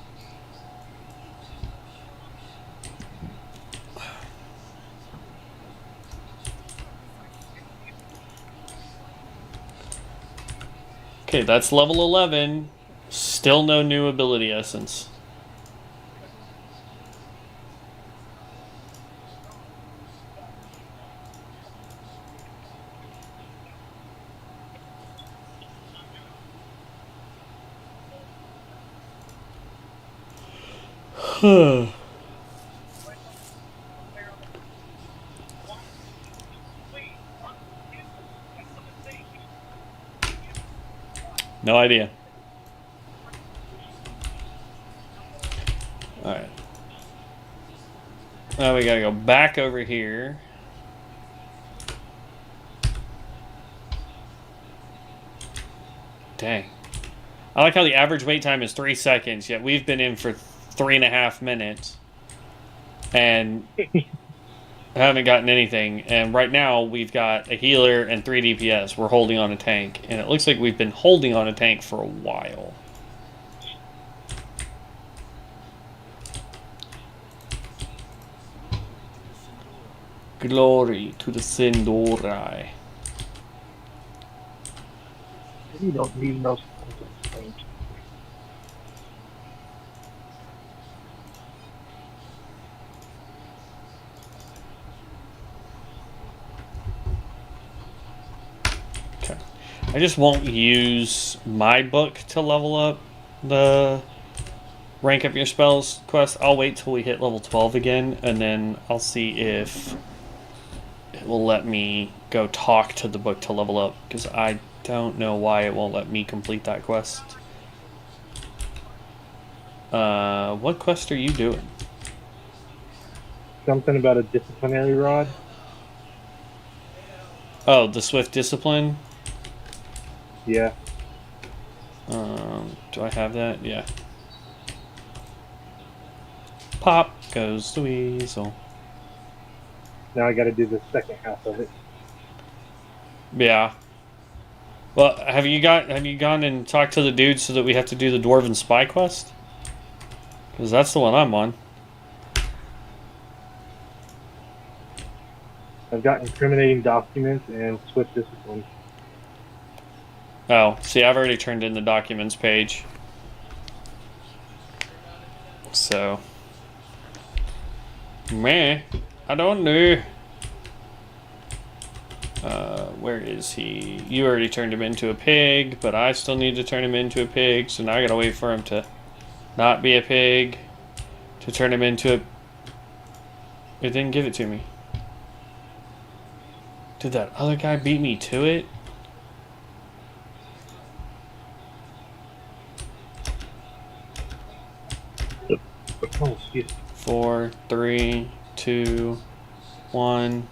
Okay, that's level 11. Still no new ability essence. No idea. Now we gotta go back over here. Dang. I like how the average wait time is 3 seconds, yet we've been in for 3.5 minutes. And haven't gotten anything. And right now we've got a healer and 3 DPS. We're holding on a tank. And it looks like we've been holding on a tank for a while. Glory to the Sindorai. You don't need no. Okay. I just won't use my book to level up the rank up your spells quest. I'll wait till we hit level 12 again, and then I'll see if it will let me go talk to the book to level up, because I don't know why it won't let me complete that quest. What quest are you doing? Something about a disciplinary rod. Oh, the Swift Discipline? Yeah. Do I have that? Yeah. Pop goes the weasel. Now I got to do the second half of it. Yeah. Well, have you gone and talked to the dude so that we have to do the Dwarven Spy quest? Because that's the one I'm on. I've got incriminating documents and swift discipline. Oh, see, I've already turned in the documents page. So. Meh. I don't know. Where is he? You already turned him into a pig, but I still need to turn him into a pig, so now I gotta wait for him to not be a pig to turn him into a... It didn't give it to me. Did that other guy beat me to it? Oh, excuse me. 4, 3, 2, 1.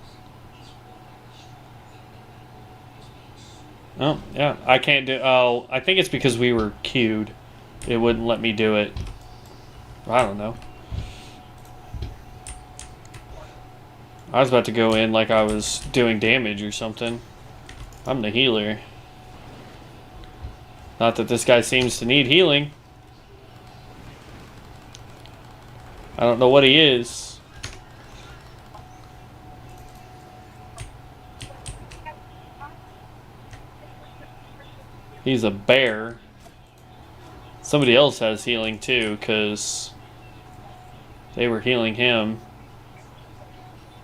Oh, yeah. I can't do... Oh, I think it's because we were queued. It wouldn't let me do it. I don't know. I was about to go in like I was doing damage or something. I'm the healer. Not that this guy seems to need healing. I don't know what he is. He's a bear. Somebody else has healing too, because they were healing him.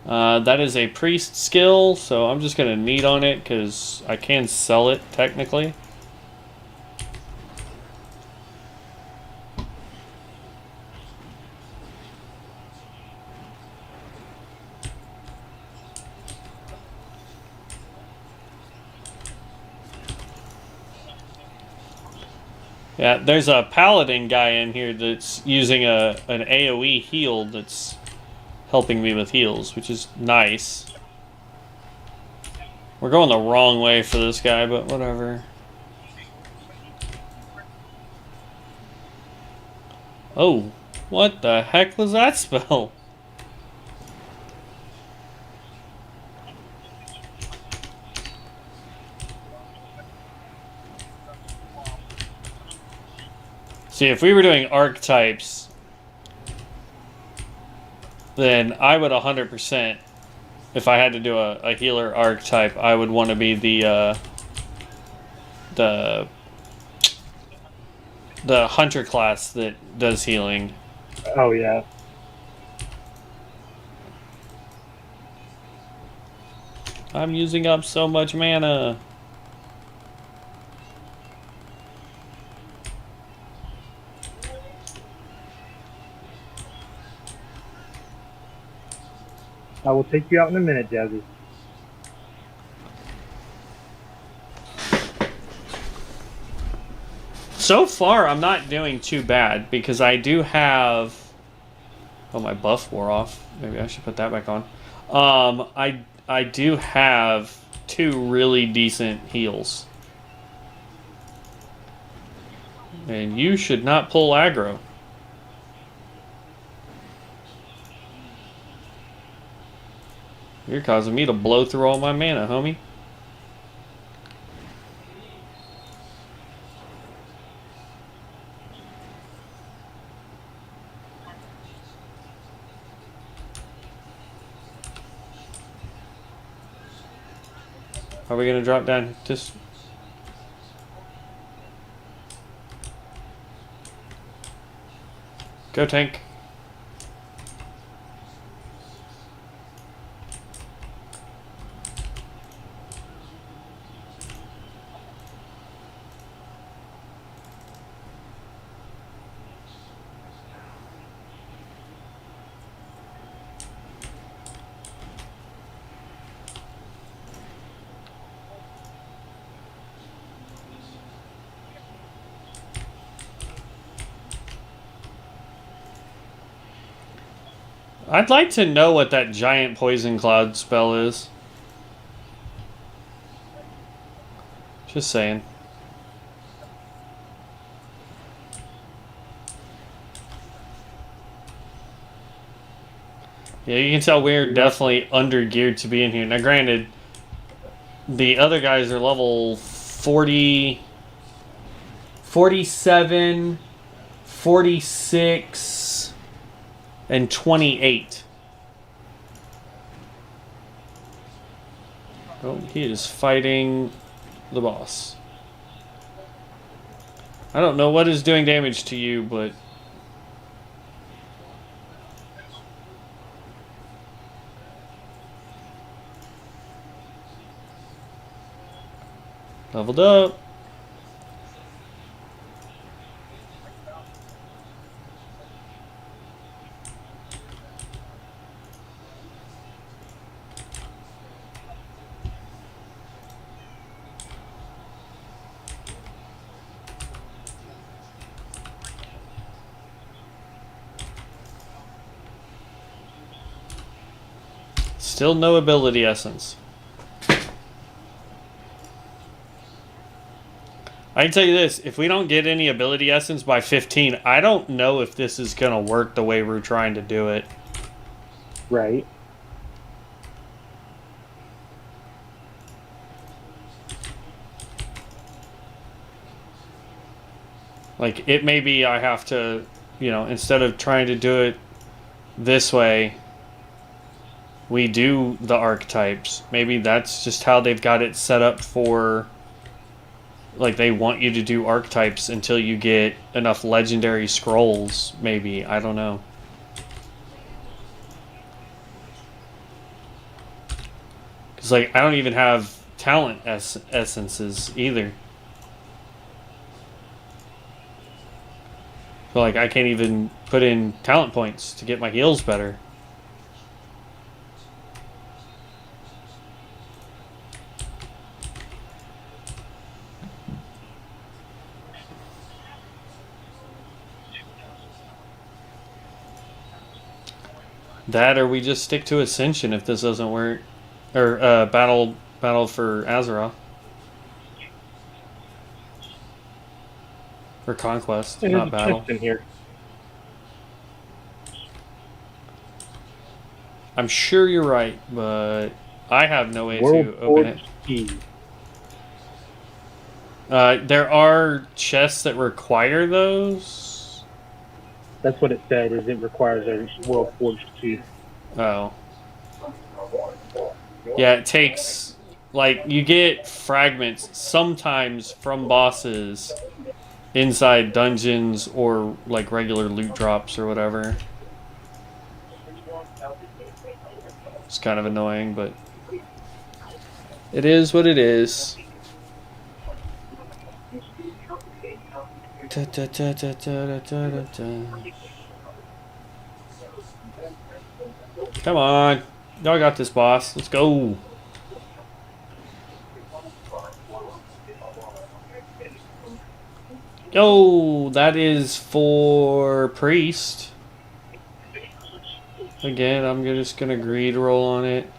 That is a priest skill, so I'm just going to need on it because I can sell it technically. Yeah, there's a paladin guy in here that's using an AoE heal that's helping me with heals, which is nice. We're going the wrong way for this guy, but whatever. Oh, what the heck was that spell? See, if we were doing archetypes, then I would 100%, if I had to do a healer archetype, I would want to be the hunter class that does healing. Oh, yeah. I'm using up so much mana. I will take you out in a minute, Jazzy. So far, I'm not doing too bad because I do have Oh, my buff wore off. Maybe I should put that back on. I do have 2 really decent heals. And you should not pull aggro. You're causing me to blow through all my mana, homie. Are we gonna drop down just... Go tank. I'd like to know what that giant poison cloud spell is. Just saying. Yeah, you can tell we're definitely under geared to be in here. Now, granted, the other guys are level 40, 47, 46, and 28. Oh, he is fighting the boss. I don't know what is doing damage to you, but... Leveled up. Still no ability essence. I can tell you this, if we don't get any ability essence by 15, I don't know if this is going to work the way we're trying to do it. Right. Like, it may be I have to, you know, instead of trying to do it this way, we do the archetypes. Maybe that's just how they've got it set up for... Like, they want you to do archetypes until you get enough legendary scrolls, maybe. I don't know. Because, like, I don't even have talent essences either. So, like, I can't even put in talent points to get my heals better. That, or we just stick to Ascension if this doesn't work. Or battle for Azeroth. Or Conquest, There's not a battle. chest in here. I'm sure you're right, but I have no way to World open it. key. There are chests that require those. That's what it said. Is it requires a world forged key. Oh. Yeah, it takes... Like, you get fragments sometimes from bosses inside dungeons or, like, regular loot drops or whatever. It's kind of annoying, but... It is what it is. Come on. Y'all got this, boss. Let's go. Yo, that is for priest. Again, I'm just gonna greed roll on it.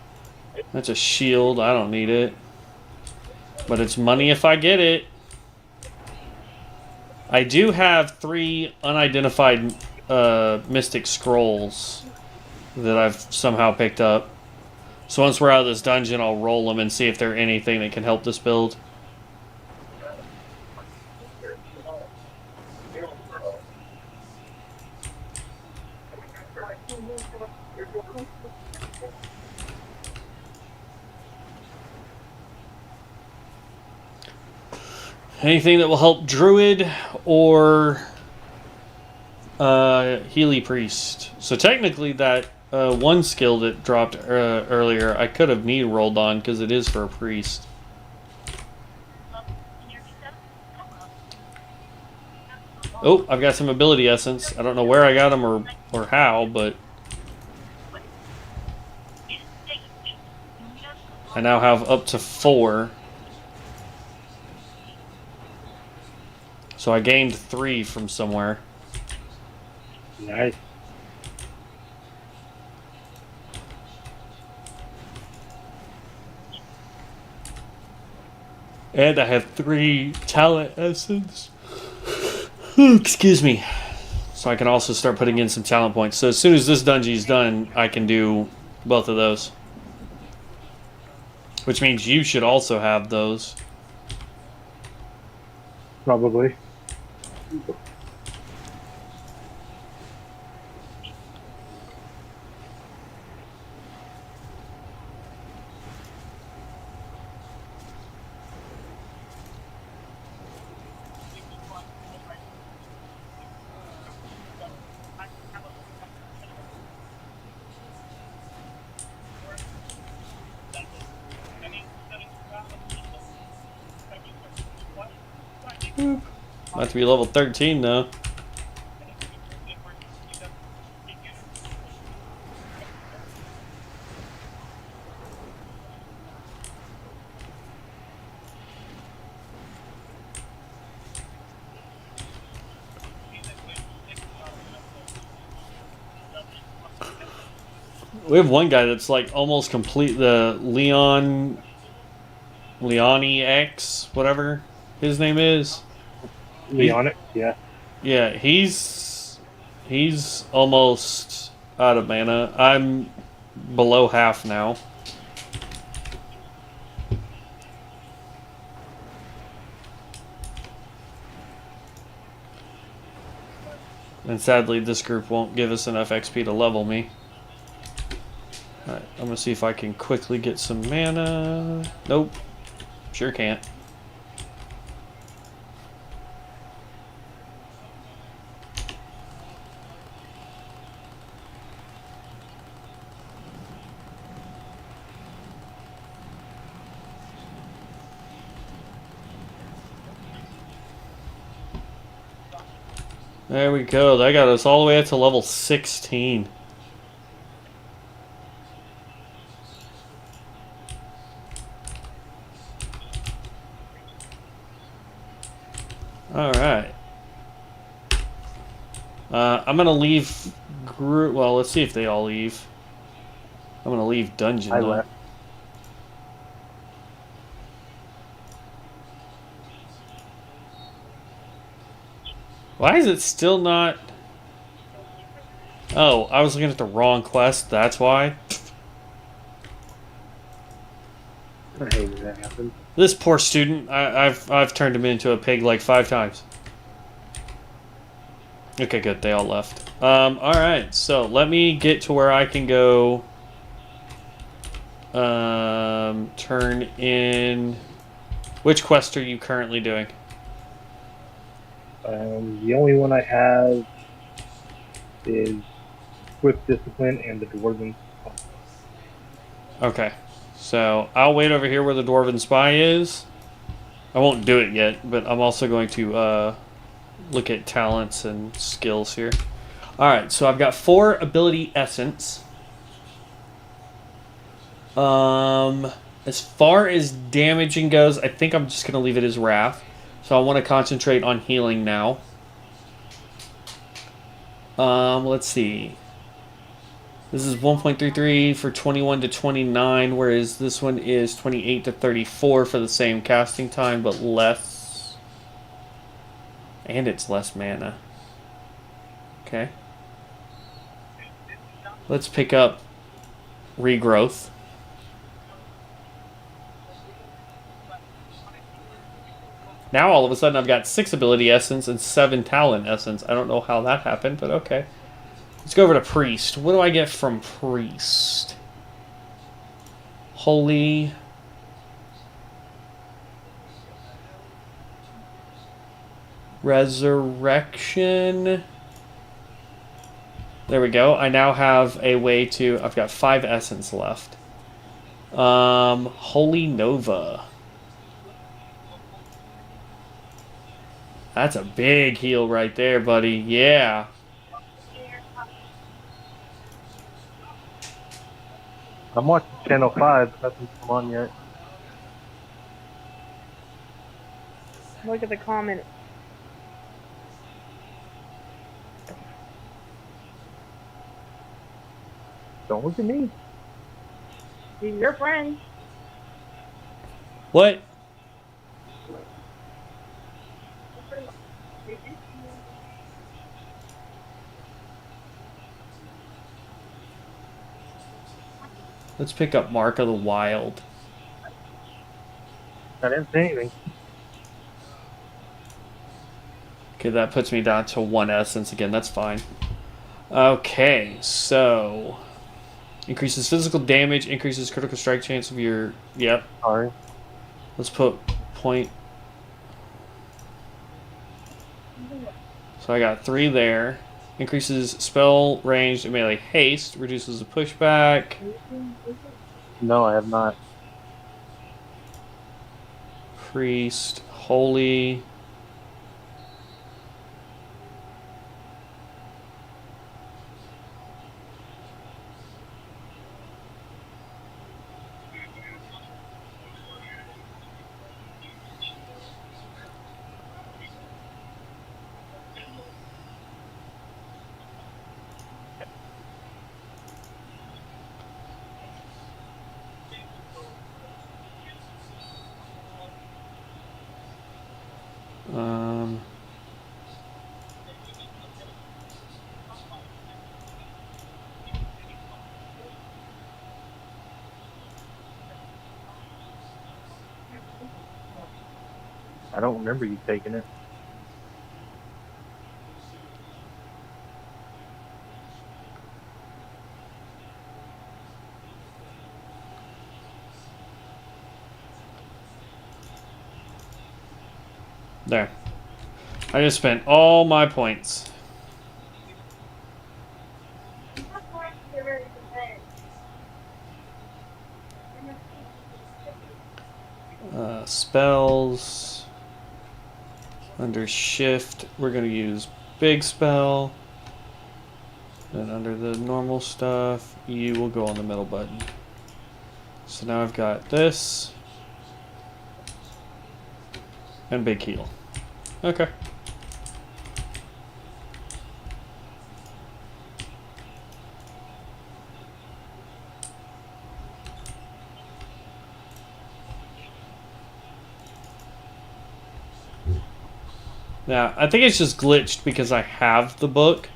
That's a shield. I don't need it. But it's money if I get it. I do have 3 unidentified mystic scrolls that I've somehow picked up. So once we're out of this dungeon, I'll roll them and see if they're anything that can help this build. Anything that will help Druid or Healy Priest. So technically that one skill that dropped earlier, I could have need rolled on because it is for a Priest. Oh, I've got some ability essence. I don't know where I got them or how, but I now have up to 4. So I gained 3 from somewhere. Nice. And I have 3 talent essence. Excuse me. So I can also start putting in some talent points. So as soon as this dungeon is done, I can do both of those. Which means you should also have those. Probably. About to be level 13 though. We have one guy that's like almost complete, the Leoni X, whatever his name is. Leonic, yeah. Yeah, he's almost out of mana. I'm below half now. And sadly, this group won't give us enough XP to level me. Alright, I'm gonna see if I can quickly get some mana. Nope. Sure can't. There we go. That got us all the way up to level 16. Alright. I'm going to leave group. Well, let's see if they all leave. I'm going to leave dungeon. I though. left. Why is it still not... Oh, I was looking at the wrong quest. That's why. I hate when that happens. This poor student, I've turned him into a pig like 5 times. Okay, good. They all left. Alright, so let me get to where I can go. Turn in... Which quest are you currently doing? The only one I have is Swift Discipline and the Dwarven. Okay. So, I'll wait over here where the Dwarven Spy is. I won't do it yet, but I'm also going to look at talents and skills here. Alright, so I've got 4 ability essence. As far as damaging goes, I think I'm just going to leave it as Wrath. So I want to concentrate on healing now. Let's see. This is 1.33 for 21 to 29, whereas this one is 28 to 34 for the same casting time, but less. And it's less mana. Okay. Let's pick up Regrowth. Now all of a sudden I've got 6 ability essence and 7 talent essence. I don't know how that happened, but okay. Let's go over to Priest. What do I get from Priest? Holy. Resurrection. There we go. I now have a way to... I've got 5 essence left. Holy Nova. That's a big heal right there, buddy. Yeah. I'm watching Channel 5. Nothing's come on yet. Look at the comment. Don't look at me. He's your friend. What? Let's pick up Mark of the Wild. I didn't say anything. Okay, that puts me down to 1 essence again. That's fine. Okay, so... Increases physical damage, increases critical strike chance of your... Yep. Sorry. Let's put point... So I got 3 there. Increases spell range and melee haste. Reduces the pushback. No, I have not. Priest. Holy. I don't remember you taking it. There. I just spent all my points. Spells. Under shift, we're going to use big spell. Then under the normal stuff, you will go on the middle button. So now I've got this. And big heal. Okay. Now, I think it's just glitched because I have the book.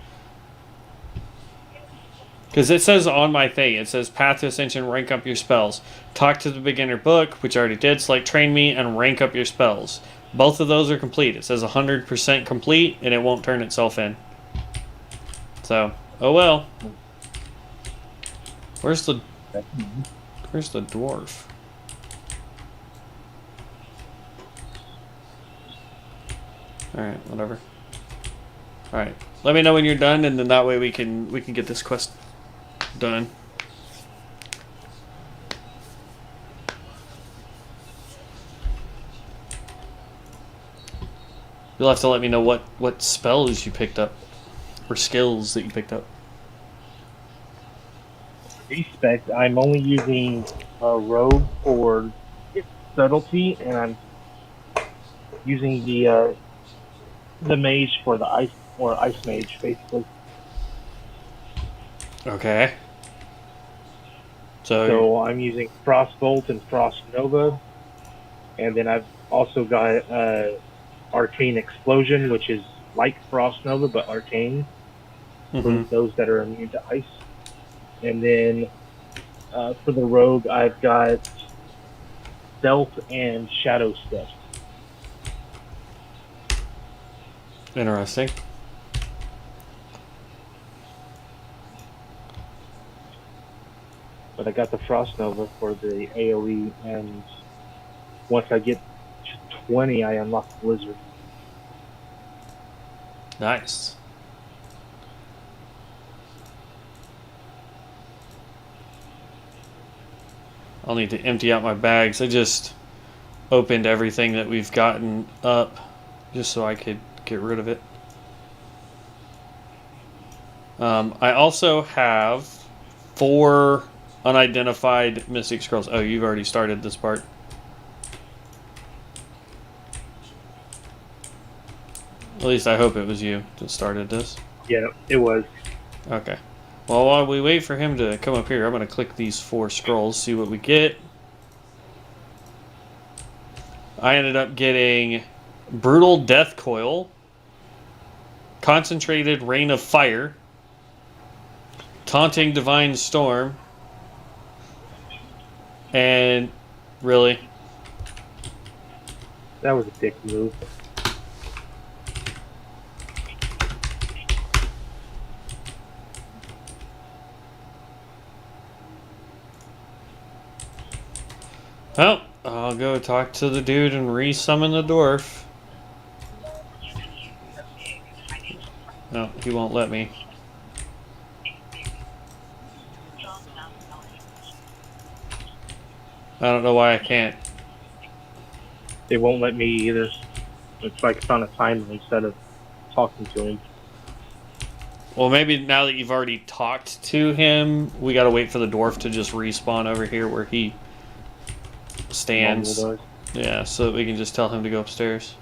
Because it says on my thing, it says Path to Ascension, rank up your spells. Talk to the beginner book, which I already did, select train me, and rank up your spells. Both of those are complete. It says 100% complete, and it won't turn itself in. So, oh well. Where's the dwarf? Alright, whatever. Alright. Let me know when you're done, and then that way we can get this quest done. You'll have to let me know what spells you picked up. Or skills that you picked up. Respect, I'm only using a rogue for subtlety, and I'm using the mage for the ice mage, basically. Okay. So I'm using Frostbolt and Frost Nova, and then I've also got Arcane Explosion, which is like Frost Nova but arcane for Mhm. those that are immune to ice. And then for the Rogue, I've got Stealth and Shadow Step. Interesting. But I got the Frost Nova for the AoE, and once I get to 20, I unlock Blizzard. Nice. I'll need to empty out my bags. I just opened everything that we've gotten up just so I could get rid of it. I also have 4 unidentified Mystic Scrolls. Oh, you've already started this part. At least I hope it was you that started this. Yeah, it was. Okay. Well, while we wait for him to come up here, I'm going to click these 4 scrolls, see what we get. I ended up getting Brutal Death Coil, Concentrated Rain of Fire, Taunting Divine Storm, and really, That was a dick move. well, I'll go talk to the dude and re-summon the dwarf. No, he won't let me. I don't know why I can't. It won't let me either. It's like it's on a timer instead of talking to him. Well, maybe now that you've already talked to him, we gotta wait for the dwarf to just respawn over here where he stands. Mumble does. Yeah, so that we can just tell him to go upstairs.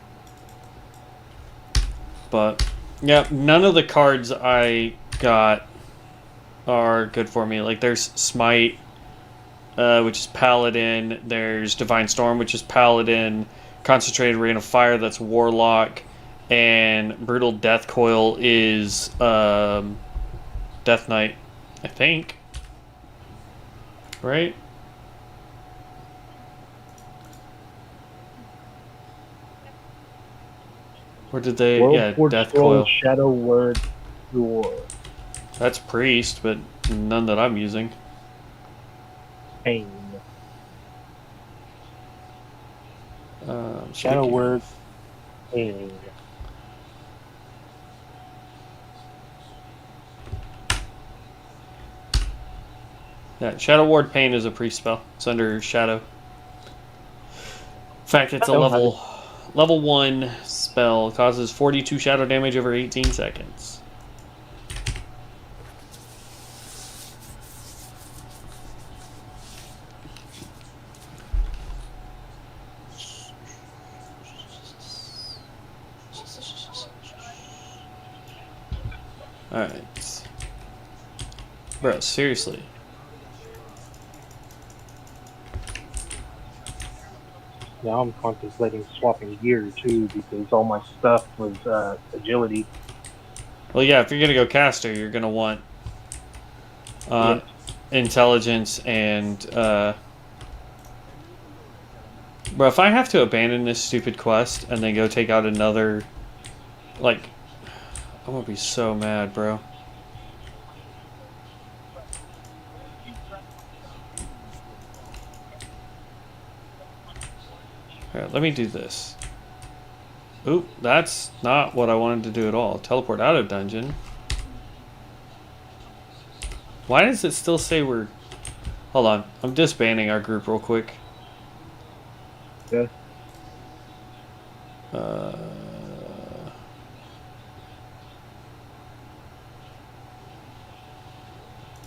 But, yeah, none of the cards I got are good for me. Like, there's Smite, which is Paladin. There's Divine Storm, which is Paladin. Concentrated Rain of Fire, that's Warlock. And Brutal Death Coil is Death Knight, I think. Right? Or did they? Yeah, World Death Scroll, Coil. Shadow Word, Door, That's Priest, but none that I'm using. Pain. Shadow Speaking Word, of- Pain. Yeah, Shadow Ward Pain is a priest spell. It's under Shadow. In fact, it's a Don't level 1 spell. It causes 42 shadow damage over 18 seconds. Alright. Bro, seriously. Now I'm contemplating swapping gear too because all my stuff was agility. Well, yeah, if you're gonna go caster, you're gonna want intelligence and bro, if I have to abandon this stupid quest and then go take out another, like, I'm gonna be so mad, bro. Alright, let me do this. Oop, that's not what I wanted to do at all. Teleport out of dungeon. Why does it still say we're... Hold on, I'm disbanding our group real quick. Yeah.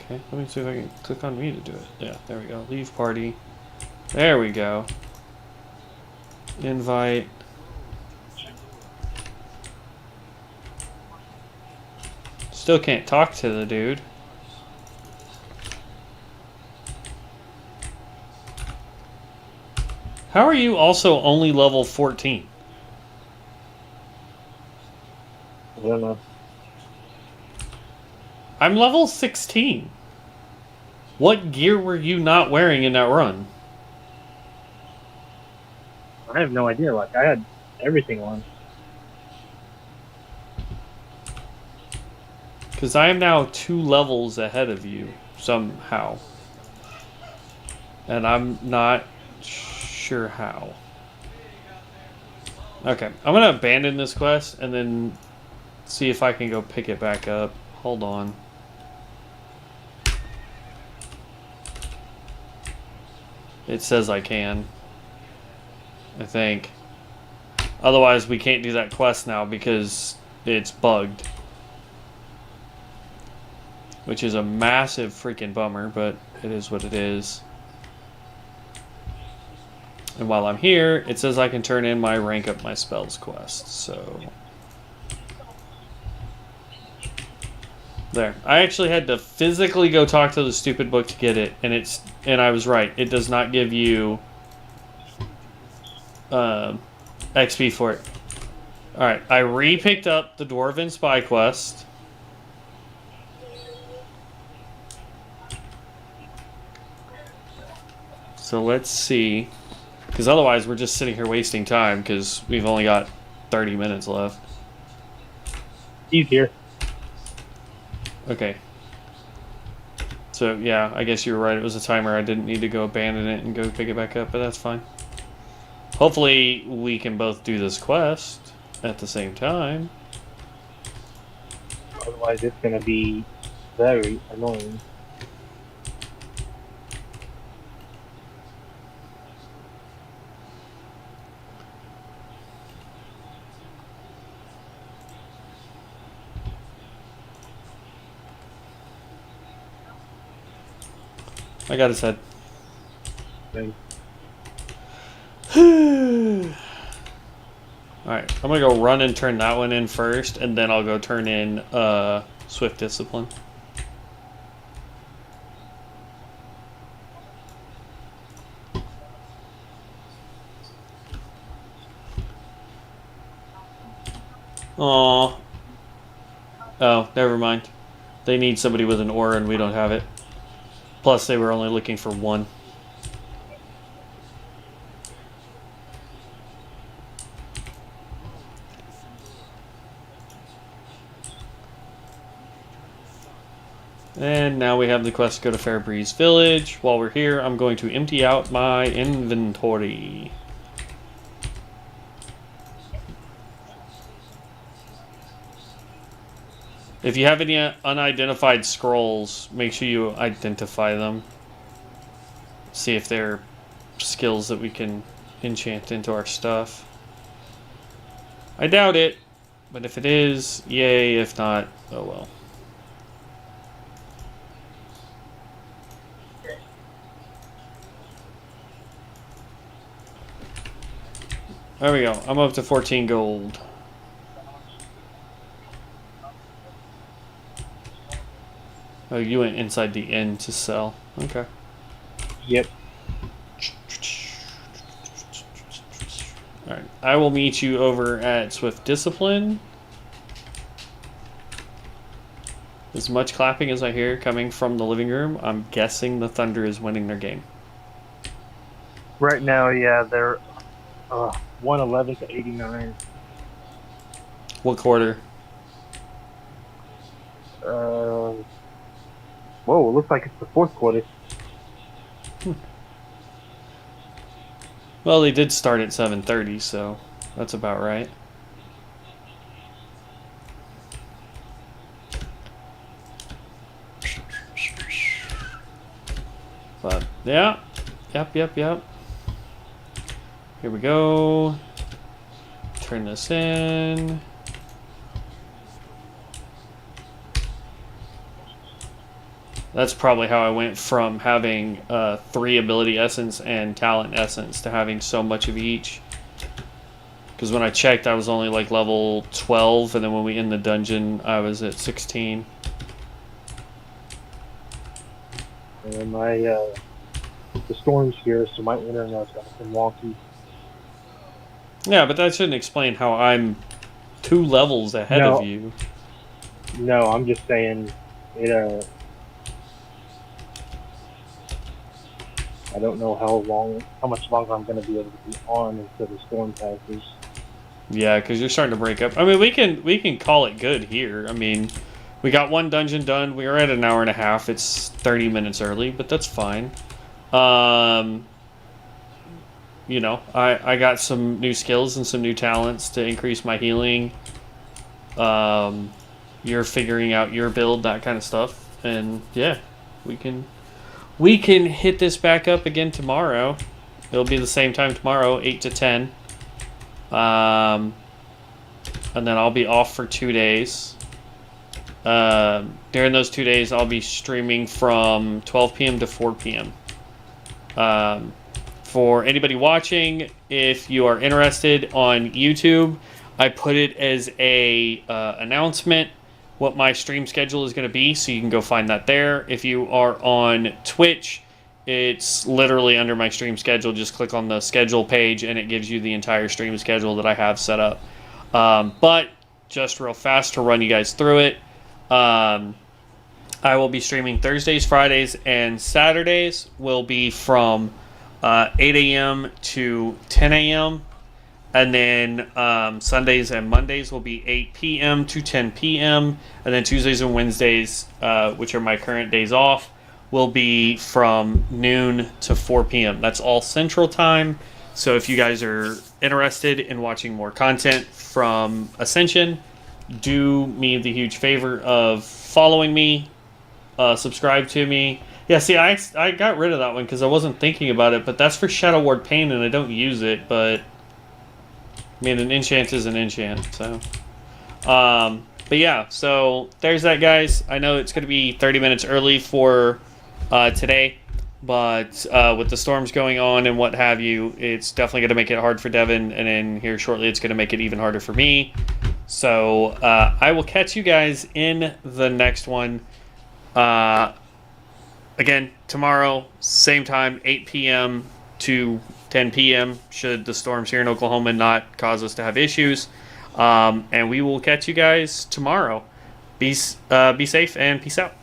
Okay, let me see if I can click on me to do it. Yeah, there we go. Leave party. There we go. Invite. Still can't talk to the dude. How are you also only level 14? I don't know. I'm level 16. What gear were you not wearing in that run? I have no idea. Like, I had everything on. Because I am now 2 levels ahead of you, somehow. And I'm not sure how. Okay, I'm going to abandon this quest and then see if I can go pick it back up. Hold on. It says I can. I think. Otherwise, we can't do that quest now because it's bugged. Which is a massive freaking bummer, but it is what it is. And while I'm here, it says I can turn in my rank up my spells quest, so... There. I actually had to physically go talk to the stupid book to get it, and I was right. It does not give you XP for it. Alright, I re-picked up the Dwarven Spy quest. So let's see. Because otherwise we're just sitting here wasting time because we've only got 30 minutes left. He's here. Okay. So yeah, I guess you were right. It was a timer. I didn't need to go abandon it and go pick it back up, but that's fine. Hopefully we can both do this quest at the same time. Otherwise, it's going to be very annoying. I got his head. Okay. Alright, I'm gonna go run and turn that one in first, and then I'll go turn in Swift Discipline. Aww. Oh, never mind. They need somebody with an aura and we don't have it. Plus, they were only looking for one. And now we have the quest to go to Fairbreeze Village. While we're here, I'm going to empty out my inventory. If you have any unidentified scrolls, make sure you identify them. See if they're skills that we can enchant into our stuff. I doubt it, but if it is, yay. If not, oh well. There we go. I'm up to 14 gold. Oh, you went inside the inn to sell. Okay. Yep. Alright. I will meet you over at Swift Discipline. As much clapping as I hear coming from the living room, I'm guessing the Thunder is winning their game. Right now, yeah, they're 111 to 89. What quarter? Whoa, it looks like it's the fourth quarter. Well, they did start at 7:30, so that's about right. But, yeah. Yep. Here we go. Turn this in. That's probably how I went from having 3 ability essence and talent essence to having so much of each. Because when I checked, I was only like level 12, and then when we in the dungeon, I was at 16. And my the storm's here, so my internet's been wonky. Yeah, but that shouldn't explain how I'm 2 levels ahead No. of you. No, I'm just saying it. I don't know how much longer I'm going to be able to be on until the storm passes. Yeah, because you're starting to break up. I mean, we can call it good here. I mean, we got 1 dungeon done. We were at an hour and a half. It's 30 minutes early, but that's fine. You know, I got some new skills and some new talents to increase my healing. You're figuring out your build, that kind of stuff, and yeah, we can hit this back up again tomorrow. It'll be the same time tomorrow, 8 to 10. And then I'll be off for 2 days. During those 2 days, I'll be streaming from 12 p.m. to 4 p.m. For anybody watching, if you are interested on YouTube, I put it as a announcement what my stream schedule is going to be, so you can go find that there. If you are on Twitch, it's literally under my stream schedule. Just click on the schedule page and it gives you the entire stream schedule that I have set up. But just real fast to run you guys through it, I will be streaming Thursdays, Fridays, and Saturdays will be from 8 a.m. to 10 a.m. And then Sundays and Mondays will be 8 p.m. to 10 p.m. And then Tuesdays and Wednesdays, which are my current days off, will be from noon to 4 p.m. That's all Central Time. So if you guys are interested in watching more content from Ascension, do me the huge favor of following me, subscribe to me. Yeah, see, I got rid of that one because I wasn't thinking about it, but that's for Shadow Ward Pain, and I don't use it, but I mean, an enchant is an enchant, so. But yeah, so there's that, guys. I know it's going to be 30 minutes early for today, but with the storms going on and what have you, it's definitely going to make it hard for Devin, and then here shortly it's going to make it even harder for me. So I will catch you guys in the next one. Again, tomorrow, same time, 8 p.m. to 10 p.m. should the storms here in Oklahoma not cause us to have issues. And we will catch you guys tomorrow. Be safe and peace out.